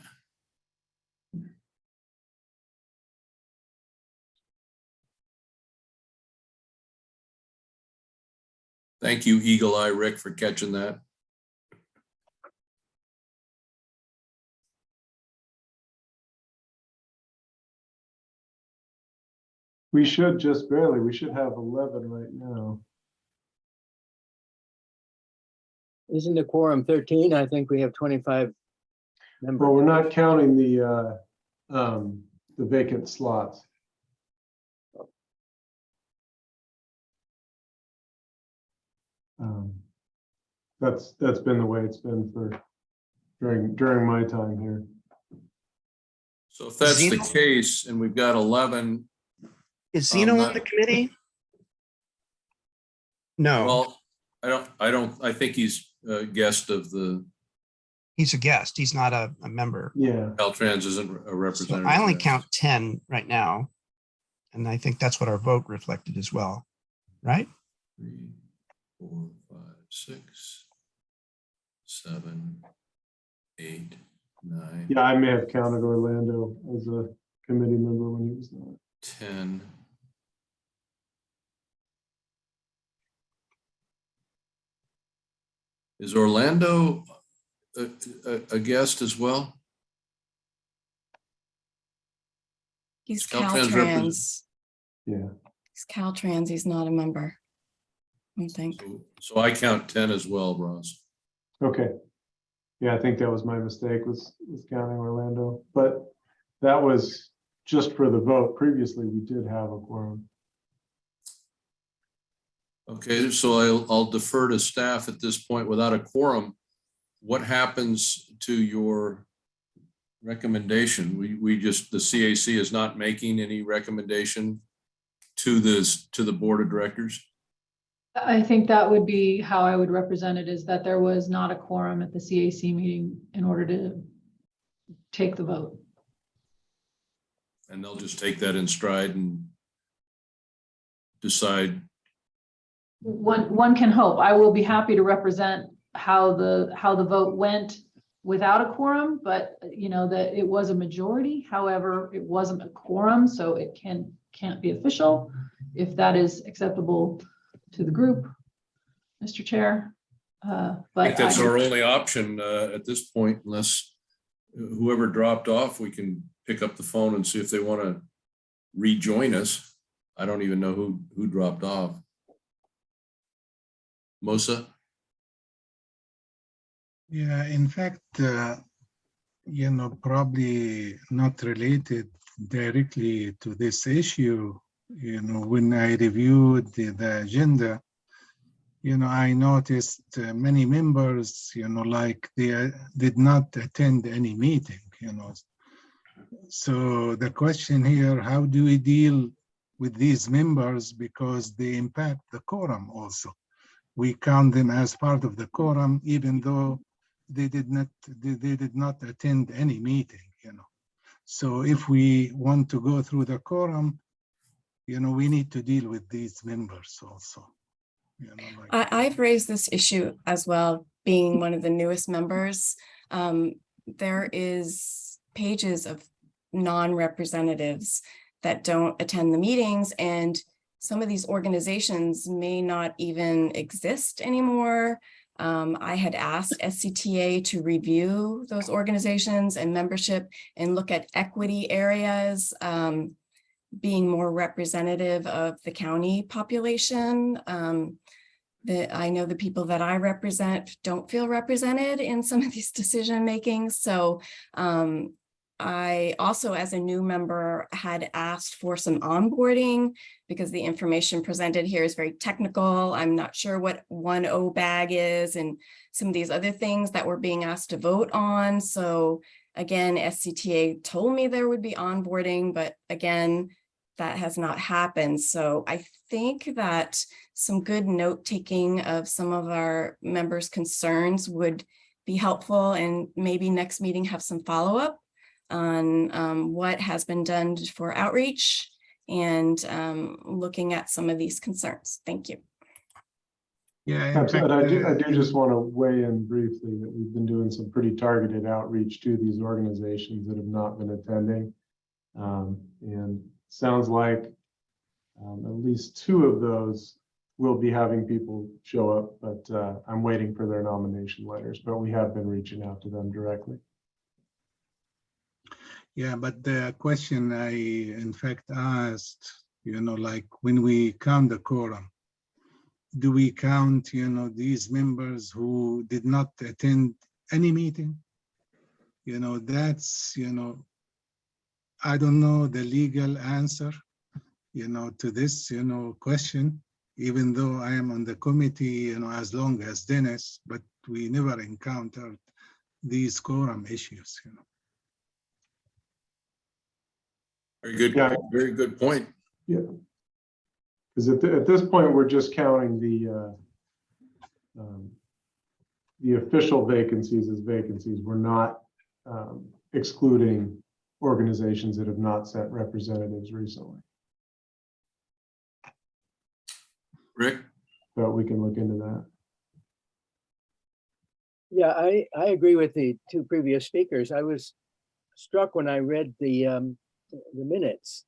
Thank you, Eagle Eye Rick, for catching that. We should just barely, we should have 11 right now. Isn't the quorum 13? I think we have 25 members. Well, we're not counting the vacant slots. That's been the way it's been for during my time here. So if that's the case, and we've got 11. Is Zeno on the committee? No. Well, I think he's a guest of the. He's a guest. He's not a member. Yeah. Caltrans isn't a So representative. I only there. count 10 right now. And I think that's what our vote reflected as well, right? 3, 4, 5, 6, 7, 8, 9. Yeah, I may have counted Orlando as a committee member when he was not. 10. Is Orlando a guest as well? He's Caltrans Caltrans. Yeah. He's Caltrans. He's not a member, I don't think. So I count 10 as well, Ross. Okay. Yeah, I think that was my mistake, was counting Orlando, but that was just for the vote. Previously, we did have a quorum. Okay, so I'll defer to staff at this point. Without a quorum, what happens to your recommendation? We just, the CAC is not making any recommendation to the board of directors? I think that would be how I would represent it, is that there was not a quorum at the CAC meeting in order to take the vote. And they'll just take that in stride and decide. One can hope. I will be happy to represent how the vote went without a quorum, but you know that it was a majority. However, it wasn't a quorum, so it can't be official. If that is acceptable to the group, Mr. Chair. I think that's our only option at this point, unless whoever dropped off, we can pick up the phone and see if they want to rejoin us. I don't even know who dropped off. Mosa? Yeah, in fact, probably not related directly to this issue. When I reviewed the agenda, I noticed many members, like they did not attend any meeting, So the question here, how do we deal with these members, because they impact the quorum also? We count them as part of the quorum, even though they did not attend any meeting, So if we want to go through the quorum, we need to deal with these members also. I've raised this issue as well, being one of the newest members. There is pages of non-representatives that don't attend the meetings, and some of these organizations may not even exist anymore. I had asked SCTA to review those organizations and membership and look at equity areas, being more representative of the county population. I know the people that I represent don't feel represented in some of these decision makings. So I also, as a new member, had asked for some onboarding because the information presented here is very technical. I'm not sure what 1.0 bag is and some of these other things that we're being asked to vote on. So again, SCTA told me there would be onboarding, but again, that has not happened. So I think that some good note taking of some of our members' concerns would be helpful, and maybe next meeting have some follow-up on what has been done for outreach and looking at some of these concerns. Thank you. Yeah, in Absolutely. I fact, do just want to weigh in briefly that we've been doing some pretty targeted outreach to these organizations that have not been attending. And sounds like at least 2 of those will be having people show up, but I'm waiting for their nomination letters, but we have been reaching out to them directly. yeah, but the question I in fact asked, like when we count the quorum, do we count, these members who did not attend any meeting? That's, I don't know the legal answer, to this, question, even though I am on the committee, as long as Dennis, but we never encountered these quorum issues, Very good, Yeah. very good point. Yeah. Because at this point, we're just counting the official vacancies as vacancies. We're not excluding organizations that have not sent representatives recently. Rick? But we can look into that. Yeah, I agree with the 2 previous speakers. I was struck when I read the minutes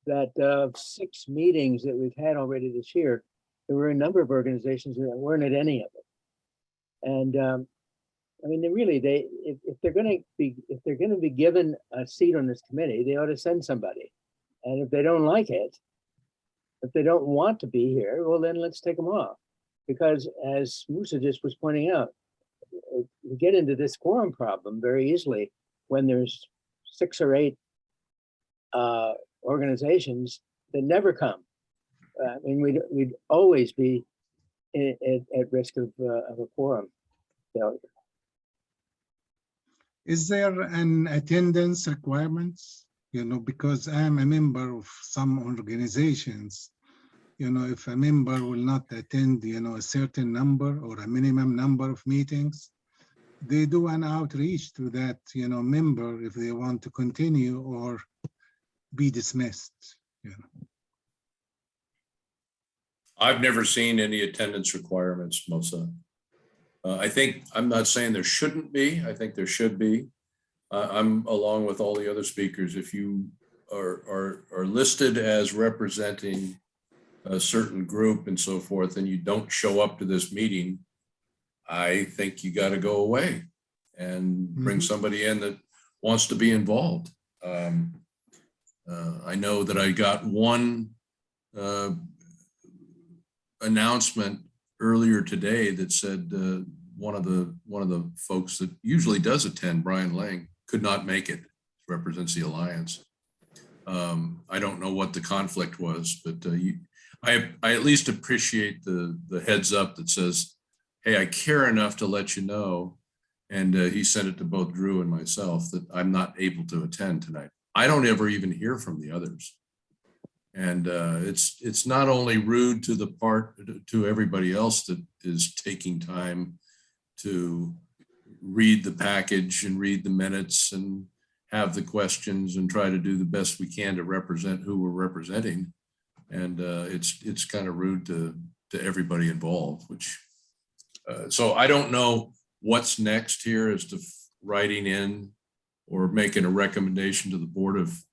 that 6 meetings that we've had already this year, there were a number of organizations that weren't at any of them. And I mean, if they're going to be given a seat on this committee, they ought to send somebody. And if they don't like it, if they don't want to be here, well, then let's take them off. Because as Musa just was pointing out, we get into this quorum problem very easily when there's 6 or 8 organizations that never come. I mean, we'd always be at risk of a quorum failure. Is there an attendance requirements? Because I am a member of some organizations, if a member will not attend, a certain number or a minimum number of meetings, they do an outreach to that, member if they want to continue or be dismissed. I've never seen any attendance requirements, Mosa. I'm not saying there shouldn't be. I think there should be. I'm along with all the other speakers. If you are listed as representing a certain group and so forth, and you don't show up to this meeting, I think you got to go away and bring somebody in that wants to be involved. I know that I got one announcement earlier today that said one of the folks that usually does attend, Brian Lang, could not make it. Represents the Alliance. I don't know what the conflict was, but I at least appreciate the heads up that says, "Hey, I care enough to let you know." And he sent it to both Drew and myself that I'm not able to attend tonight. I don't ever even hear from the others. And it's not only rude to everybody else that is taking time to read the package and read the minutes and have the questions and try to do the best we can to represent who we're representing. And it's kind of rude to everybody involved, which, so I don't know what's next here as to writing in or making a recommendation to the Board of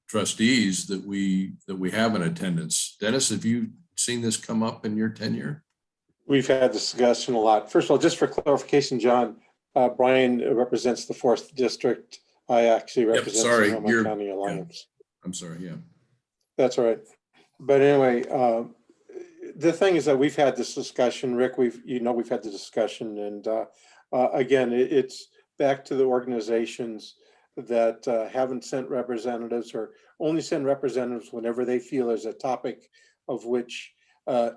Trustees that we have an attendance. Dennis, have you seen this come up in your tenure? We've had this discussion a lot. First of all, just for clarification, John, Brian represents the 4th District. I actually represent Sonoma County Alliance. I'm sorry, yeah. That's all right. But anyway, the thing is that we've had this discussion, Rick, we've had the discussion, and again, it's back to the organizations that haven't sent representatives or only send representatives whenever they feel there's a topic of which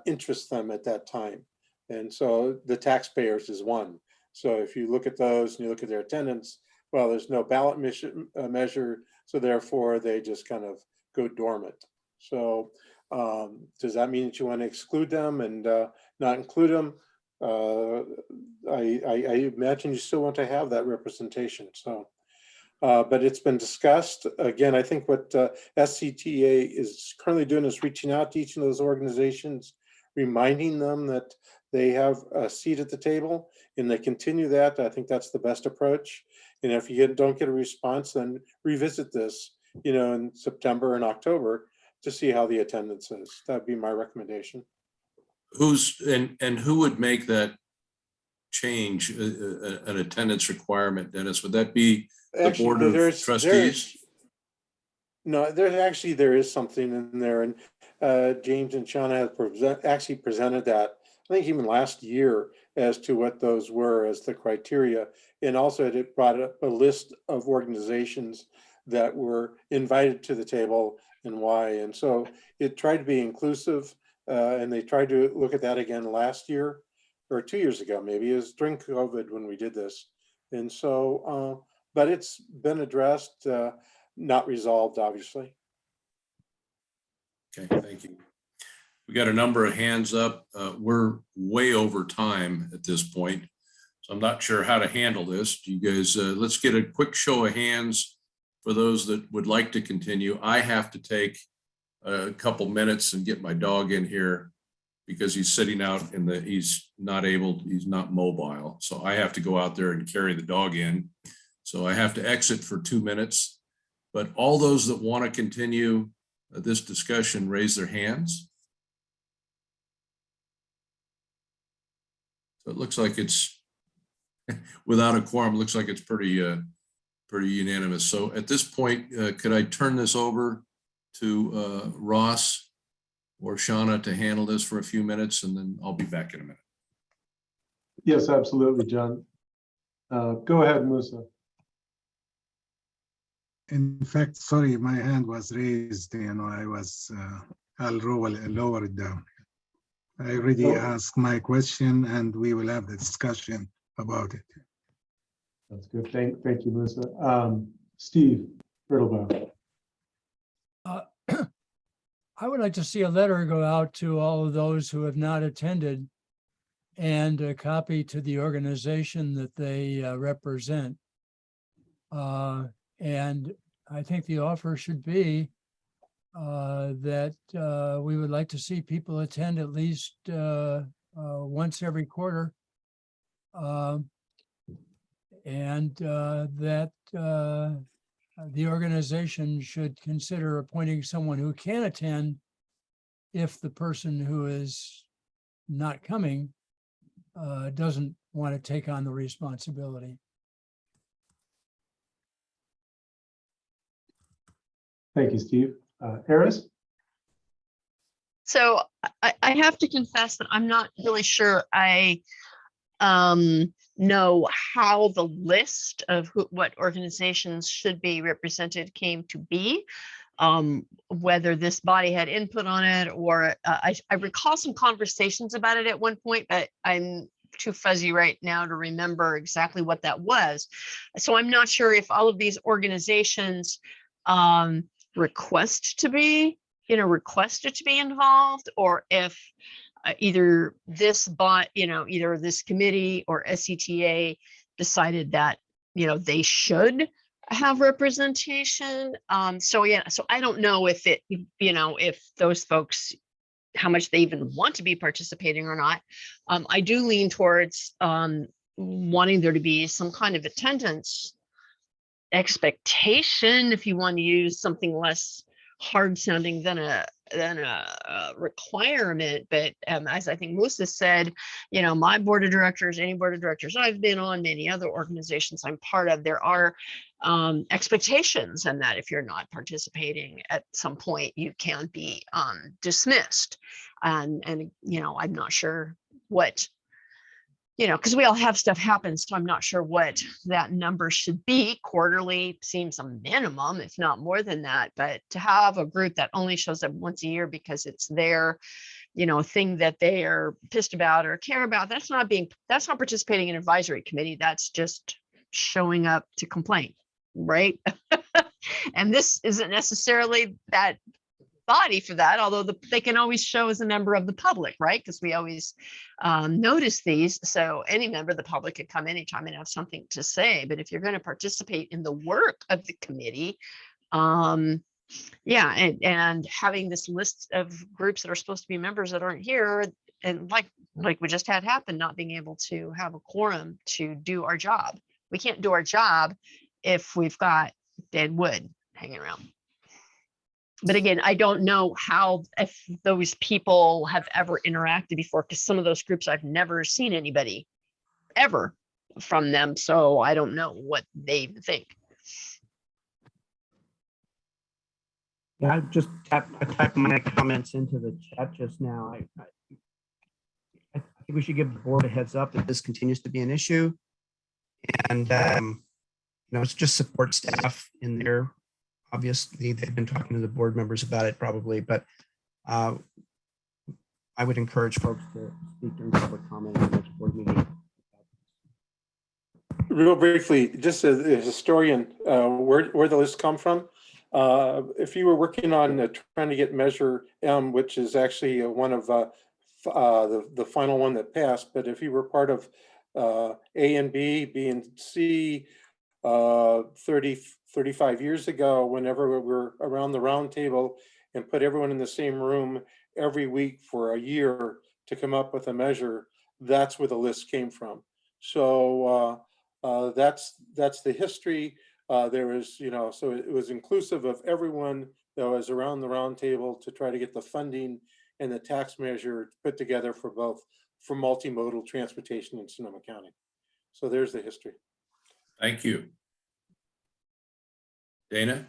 interests them at that time. And so the taxpayers is one. So if you look at those and you look at their attendance, well, there's no ballot measure, so therefore they just kind of go dormant. So does that mean that you want to exclude them and not include them? I imagine you still want to have that representation. So, but it's been discussed. Again, I think what SCTA is currently doing is reaching out to each of those organizations, reminding them that they have a seat at the table, and they continue that. I think that's the best approach. And if you don't get a response, then revisit this, in September and October to see how the attendance is. That'd be my recommendation. Who would make that change, an attendance requirement, Dennis? Would that be the board of trustees? No, there is something in there, and James and Shauna have actually presented that, I think even last year, as to what those were as the criteria. And also it brought up a list of organizations that were invited to the table and why. And so it tried to be inclusive, and they tried to look at that again last year or 2 years ago, maybe. It was during COVID when we did this. And so, but it's been addressed, not resolved, obviously. Okay, thank you. We got a number of hands up. We're way over time at this point, so I'm not sure how to handle this. Do you guys, let's get a quick show of hands for those that would like to continue. I have to take a couple minutes and get my dog in here because he's sitting out he's not mobile. So I have to go out there and carry the dog in. So I have to exit for 2 minutes, but all those that want to continue this discussion, raise their hands. So it looks like it's, without a quorum, looks like it's pretty unanimous. So at this point, could I turn this over to Ross or Shauna to handle this for a few minutes, and then I'll be back in a minute. Yes, absolutely, John. Go ahead, Musa. In fact, sorry, my hand was raised, I'll lower it down. I already asked my question, and we will have the discussion about it. That's good. Thank you, Musa. Steve Riddlebaum. I would like to see a letter go out to all of those who have not attended and a copy to the organization that they represent. And I think the offer should be that we would like to see people attend at least once every quarter. And that the organization should consider appointing someone who can attend if the person who is not coming doesn't want to take on the responsibility. Thank you, Steve. Harris? So I have to confess that I'm not really sure I know how the list of what organizations should be represented came to be, whether this body had input on it, or I recall some conversations about it at one point, but I'm too fuzzy right now to remember exactly what that was. So I'm not sure if all of these organizations requested to be involved, or if either this either this committee or SCTA decided that they should have representation. So I don't know if if those folks, how much they even want to be participating or not. I do lean towards wanting there to be some kind of attendance expectation, if you want to use something less hard sounding than a requirement. But as I think Musa said, my board of directors, any board of directors I've been on, many other organizations I'm part of, there are expectations, and that if you're not participating at some point, you can be dismissed. And I'm not sure what you know, because we all have stuff happen, so I'm not sure what that number should be. Quarterly seems a minimum, if not more than that. But to have a group that only shows up once a year because it's their, you know, thing that they are pissed about or care about, that's not participating in advisory committee. That's just showing up to complain, right? And this isn't necessarily that body for that, although they can always show as a member of the public, right? Because we always notice these. So any member of the public can come anytime and have something to say. But if you're going to participate in the work of the committee, yeah, and having this list of groups that are supposed to be members that aren't here, and like we just had happen, not being able to have a quorum to do our job. We can't do our job if we've got dead wood hanging around. But again, I don't know if those people have ever interacted before, because some of those groups I've never seen anybody ever from them. So I don't know what they think. Yeah, I just typed my comments into the chat just now. I think we should give the board a heads up that this continues to be an issue. And, you know, it's just support staff in there. Obviously, they've been talking to the board members about it probably, but I would encourage folks to speak during public comment in the next board meeting. Real briefly, just as a historian, where the list come from? If you were working on trying to get Measure M, which is actually one of the final one that passed, but if you were part of A and B, B and C, 35 years ago, whenever we were around the round table and put everyone in the same room every week for a year to come up with a measure, that's where the list came from. So that's the history. There was, you know, so it was inclusive of everyone that was around the round table to try to get the funding and the tax measure put together for multimodal transportation in Sonoma County. So there's the history. Thank you. Dana?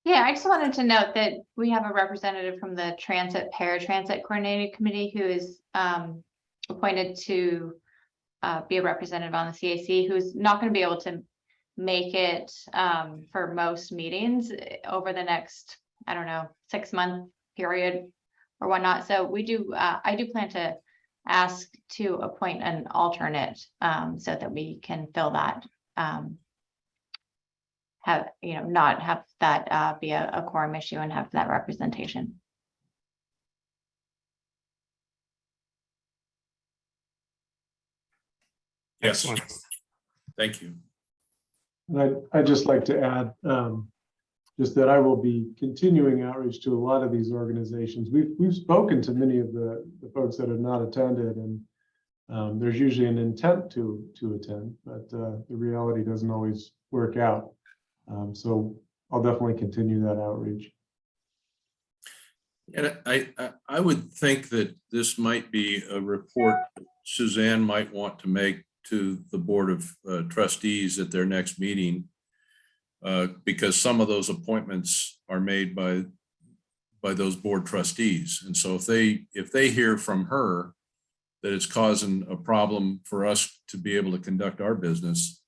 Yeah, I just wanted to note that we have a representative from the Transit Paratransit Coordinating Committee who is appointed to be a representative on the CAC, who's not going to be able to make it for most meetings over the next, I don't know, 6-month period or whatnot. So we do, I do plan to ask to appoint an alternate so that we can fill that, have, you know, not have that be a quorum issue and have that representation. Yes. Thank you. And I'd just like to add just that I will be continuing outreach to a lot of these organizations. We've spoken to many of the folks that have not attended, and there's usually an intent to attend, but the reality doesn't always work out. So I'll definitely continue that outreach. And I would think that this might be a report Suzanne might want to make to the Board of Trustees at their next meeting, because some of those appointments are made by those board trustees. And so if they hear from her that it's causing a problem for us to be able to conduct our business,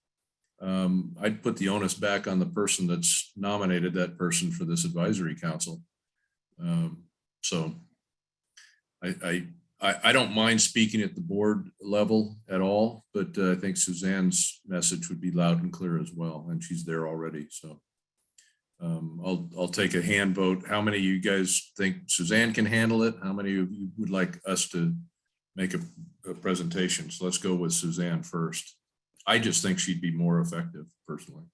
I'd put the onus back on the person that's nominated that person for this advisory council. So I don't mind speaking at the board level at all, but I think Suzanne's message would be loud and clear as well, and she's there already. So I'll take a hand vote. How many of you guys think Suzanne can handle it? How many of you would like us to make a presentation? So let's go with Suzanne first. I just think she'd be more effective personally.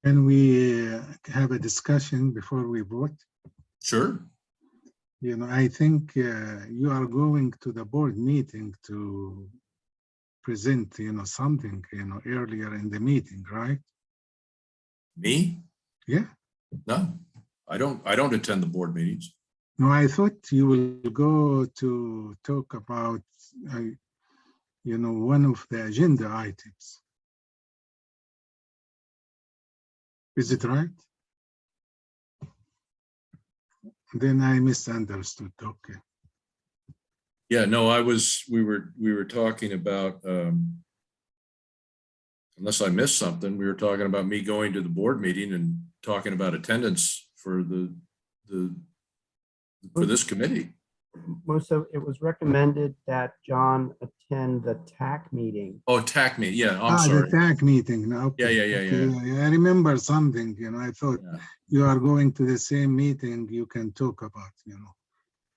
Can we have a discussion before we vote? Sure. You know, I think you are going to the board meeting to present, you know, something, you know, earlier in the meeting, right? Me? Yeah. No, I don't attend the board meetings. No, I thought you will go to talk about, you know, one of the agenda items. Is it right? Then I misunderstood. Okay. Yeah, no, we were talking about, unless I missed something, we were talking about me going to the board meeting and talking about attendance for for this committee. Most it was recommended that John attend the TAC meeting. Oh, TAC meeting. Yeah, I'm The sorry. TAC meeting. No, Yeah, okay, yeah, yeah, okay, yeah. I remember something, I thought you are going to the same meeting, you can talk about,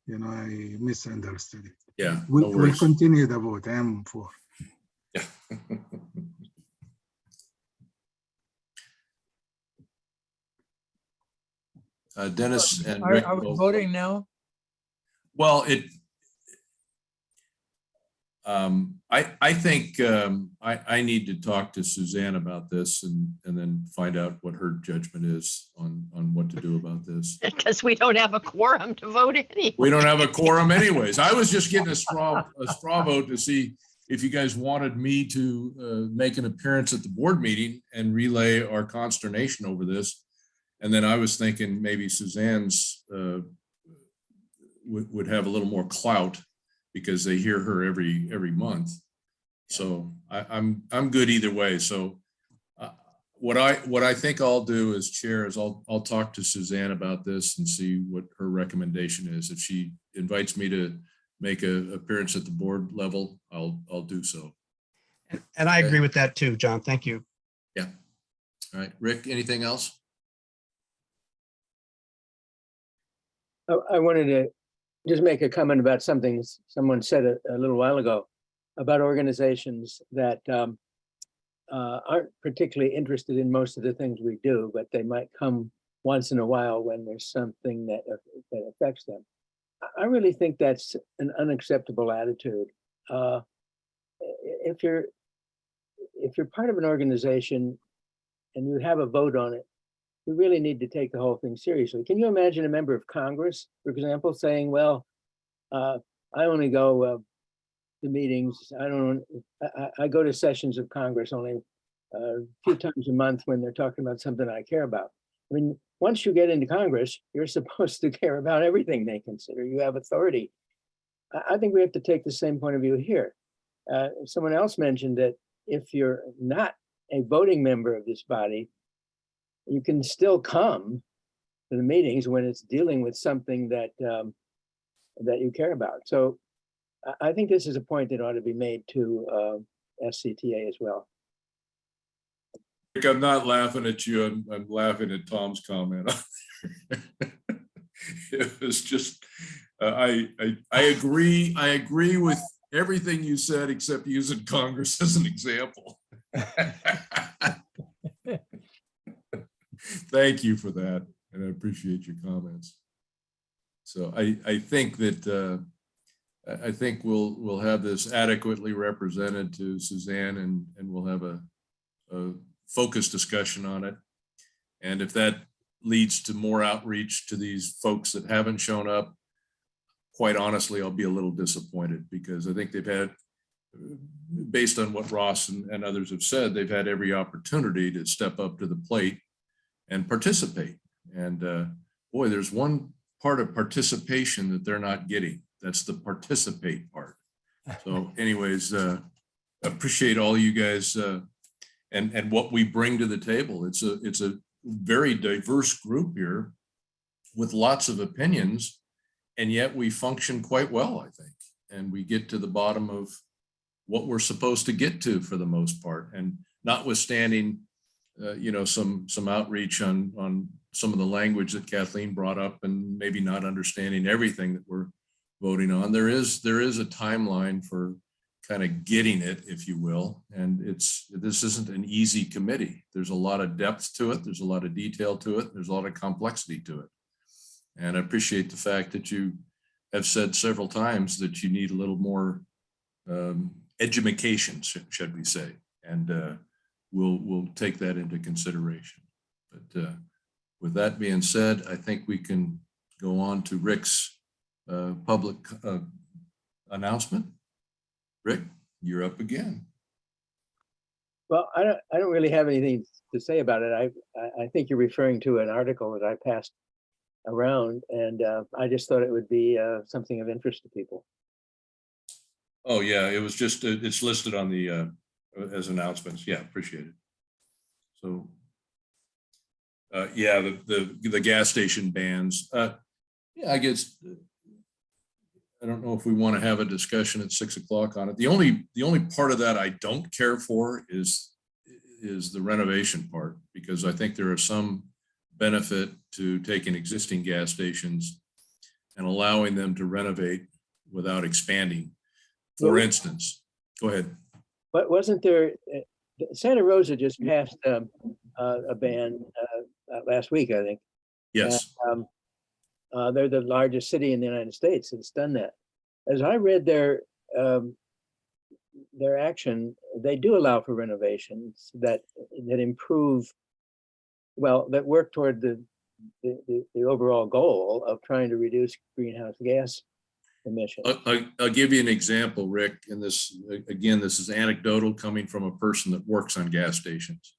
I misunderstood it. Yeah, no We'll worries. continue the vote. I am for. Yeah. Dennis and Rick. Are we both- voting now? Well, I think I need to talk to Suzanne about this and then find out what her judgment is on what to do about this. Because we don't have a quorum to vote anyway. We don't have a quorum anyways. I was just getting a straw vote to see if you guys wanted me to make an appearance at the board meeting and relay our consternation over this. And then I was thinking maybe Suzanne's would have a little more clout because they hear her every month. So I'm good either way. So what I think I'll do as chair is I'll talk to Suzanne about this and see what her recommendation is. If she invites me to make an appearance at the board level, I'll do so. And I agree with that too, John. Thank you. Yeah. All right, Rick, anything else? I wanted to just make a comment about something someone said a little while ago about organizations that aren't particularly interested in most of the things we do, but they might come once in a while when there's something that affects them. I really think that's an unacceptable attitude. If you're part of an organization and you have a vote on it, you really need to take the whole thing seriously. Can you imagine a member of Congress, for example, saying, well, I only go to meetings. I go to sessions of Congress only a few times a month when they're talking about something I care about. I mean, once you get into Congress, you're supposed to care about everything they consider. You have authority. I think we have to take the same point of view here. Someone else mentioned that if you're not a voting member of this body, you can still come to the meetings when it's dealing with something that that you care about. So I think this is a point that ought to be made to SCTA as well. Rick, I'm not laughing at you. I'm laughing at Tom's comment. It was just, I agree. I agree with everything you said, except using Congress as an example. Thank you for that, and I appreciate your comments. So I think that I think we'll have this adequately represented to Suzanne, and we'll have a focused discussion on it. And if that leads to more outreach to these folks that haven't shown up, quite honestly, I'll be a little disappointed, because I think they've had, based on what Ross and others have said, they've had every opportunity to step up to the plate and participate. And boy, there's one part of participation that they're not getting. That's the participate part. So anyways, appreciate all you guys and what we bring to the table. It's a very diverse group here with lots of opinions, and yet we function quite well, I think. And we get to the bottom of what we're supposed to get to for the most part. And notwithstanding, some outreach on some of the language that Kathleen brought up, and maybe not understanding everything that we're voting on, there is a timeline for kind of getting it, if you will. And this isn't an easy committee. There's a lot of depth to it. There's a lot of detail to it. There's a lot of complexity to it. And I appreciate the fact that you have said several times that you need a little more education, should we say. And we'll take that into consideration. But with that being said, I think we can go on to Rick's public announcement. Rick, you're up again. Well, I don't really have anything to say about it. I think you're referring to an article that I passed around, and I just thought it would be something of interest to people. Oh, yeah, it was just, it's listed on the, as announcements. Yeah, appreciate it. So, yeah, the gas station bans. Yeah, I guess, I don't know if we want to have a discussion at 6 o'clock on it. The only part of that I don't care for is the renovation part, because I think there are some benefit to taking existing gas stations and allowing them to renovate without expanding. For instance, go ahead. But wasn't there, Santa Rosa just passed a ban last week, I think. Yes. And, they're the largest city in the United States that's done that. As I read their action, they do allow for renovations that improve, well, that work toward the overall goal of trying to reduce greenhouse gas emissions. I'll give you an example, Rick, and this, again, this is anecdotal coming from a person that works on gas stations.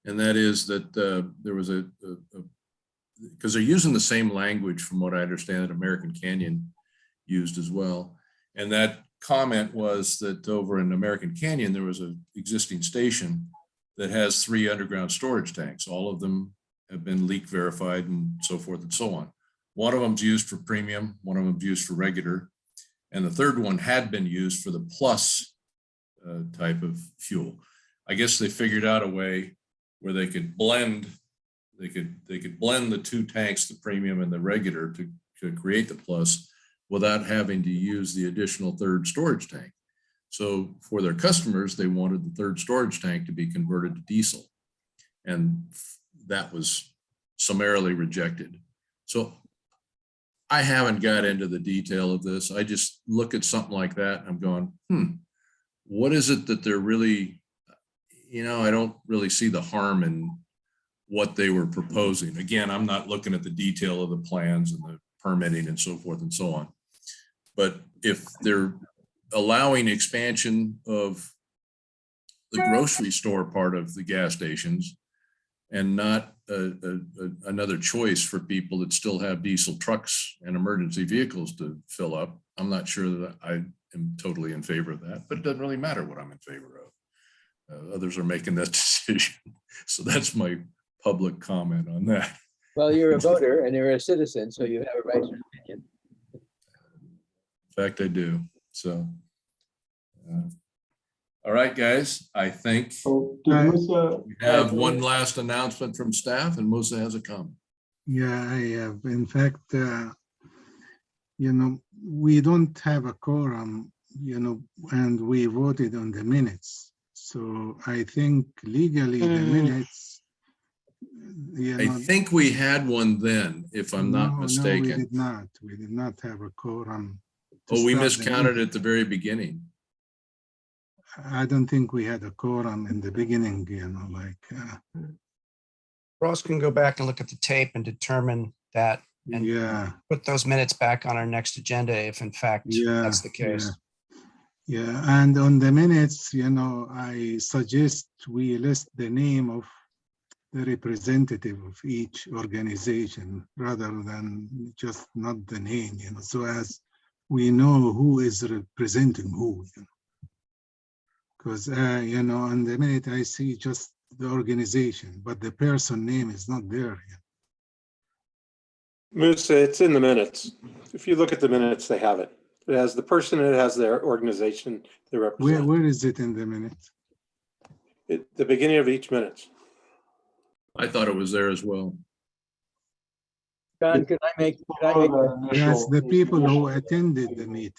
And that is that there was because they're using the same language from what I understand that American Canyon used as well. And that comment was that over in American Canyon, there was an existing station that has 3 underground storage tanks. All of them have been leak verified and so forth and so on. One of them's used for premium, one of them's used for regular, and the third one had been used for the plus type of fuel. I guess they figured out a way where they could blend, they could blend the 2 tanks, the premium and the regular, to create the plus without having to use the additional 3rd storage tank. So for their customers, they wanted the 3rd storage tank to be converted to diesel, and that was summarily rejected. So I haven't got into the detail of this. I just look at something like that and I'm going, what is it that they're really, I don't really see the harm in what they were proposing. Again, I'm not looking at the detail of the plans and the permitting and so forth and so on. But if they're allowing expansion of the grocery store part of the gas stations and not another choice for people that still have diesel trucks and emergency vehicles to fill up, I'm not sure that I am totally in favor of that, but it doesn't really matter what I'm in favor of. Others are making that decision. So that's my public comment on that. Well, you're a voter and you're a citizen, so you have a right to an opinion. In fact, I do. So, all right, guys, I think we have one last announcement from staff, and Musa has a comment. Yeah, I have. In fact, we don't have a quorum, and we voted on the minutes. So I think legally the minutes, I think we had one then, if I'm not mistaken. No, we did not. We did not have a quorum. Oh, we miscounted at the very beginning. I don't think we had a quorum in the beginning, Ross can go back and look at the tape and determine that and put those minutes back on our next agenda if in fact that's the case. Yeah, and on the minutes, I suggest we list the name of the representative of each organization rather than just not the name, so as we know who is representing who, because, on the minute I see just the organization, but the person name is not there. Musa, it's in the minutes. If you look at the minutes, they have it. It has the person, it has their organization they represent. Where is it in the minutes? At the beginning of each minute. I thought it was there as well. John, could I make That's the people who attended the meeting.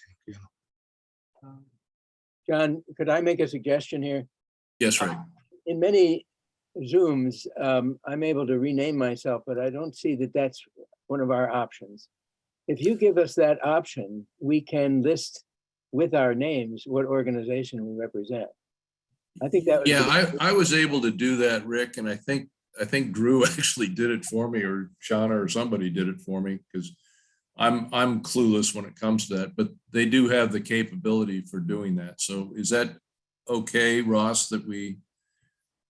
John, could I make a suggestion here? Yes, Rick. In many Zooms, I'm able to rename myself, but I don't see that that's one of our options. If you give us that option, we can list with our names what organization we represent. I think that would I was able to do that, Rick, and I think Drew actually did it for me, or Shauna or somebody did it for me, because I'm clueless when it comes to that, but they do have the capability for doing that. So is that okay, Ross, that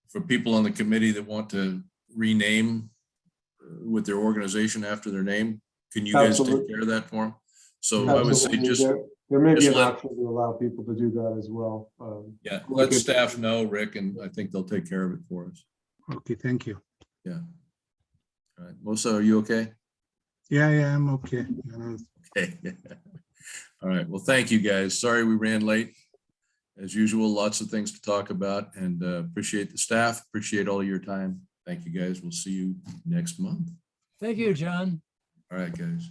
for people on the committee that want to rename with their organization after their name, can you guys take care of that for them? So I would say There may be Just an let- option to allow people to do that as well. Yeah, look let at- staff know, Rick, and I think they'll take care of it for us. Okay, thank you. Yeah. All right, Melissa, are you okay? Yeah, I'm okay. Okay. All right, well, thank you, guys. Sorry we ran late. As usual, lots of things to talk about, and appreciate the staff, appreciate all your time. Thank you, guys. We'll see you next month. Thank you, John. All right, guys.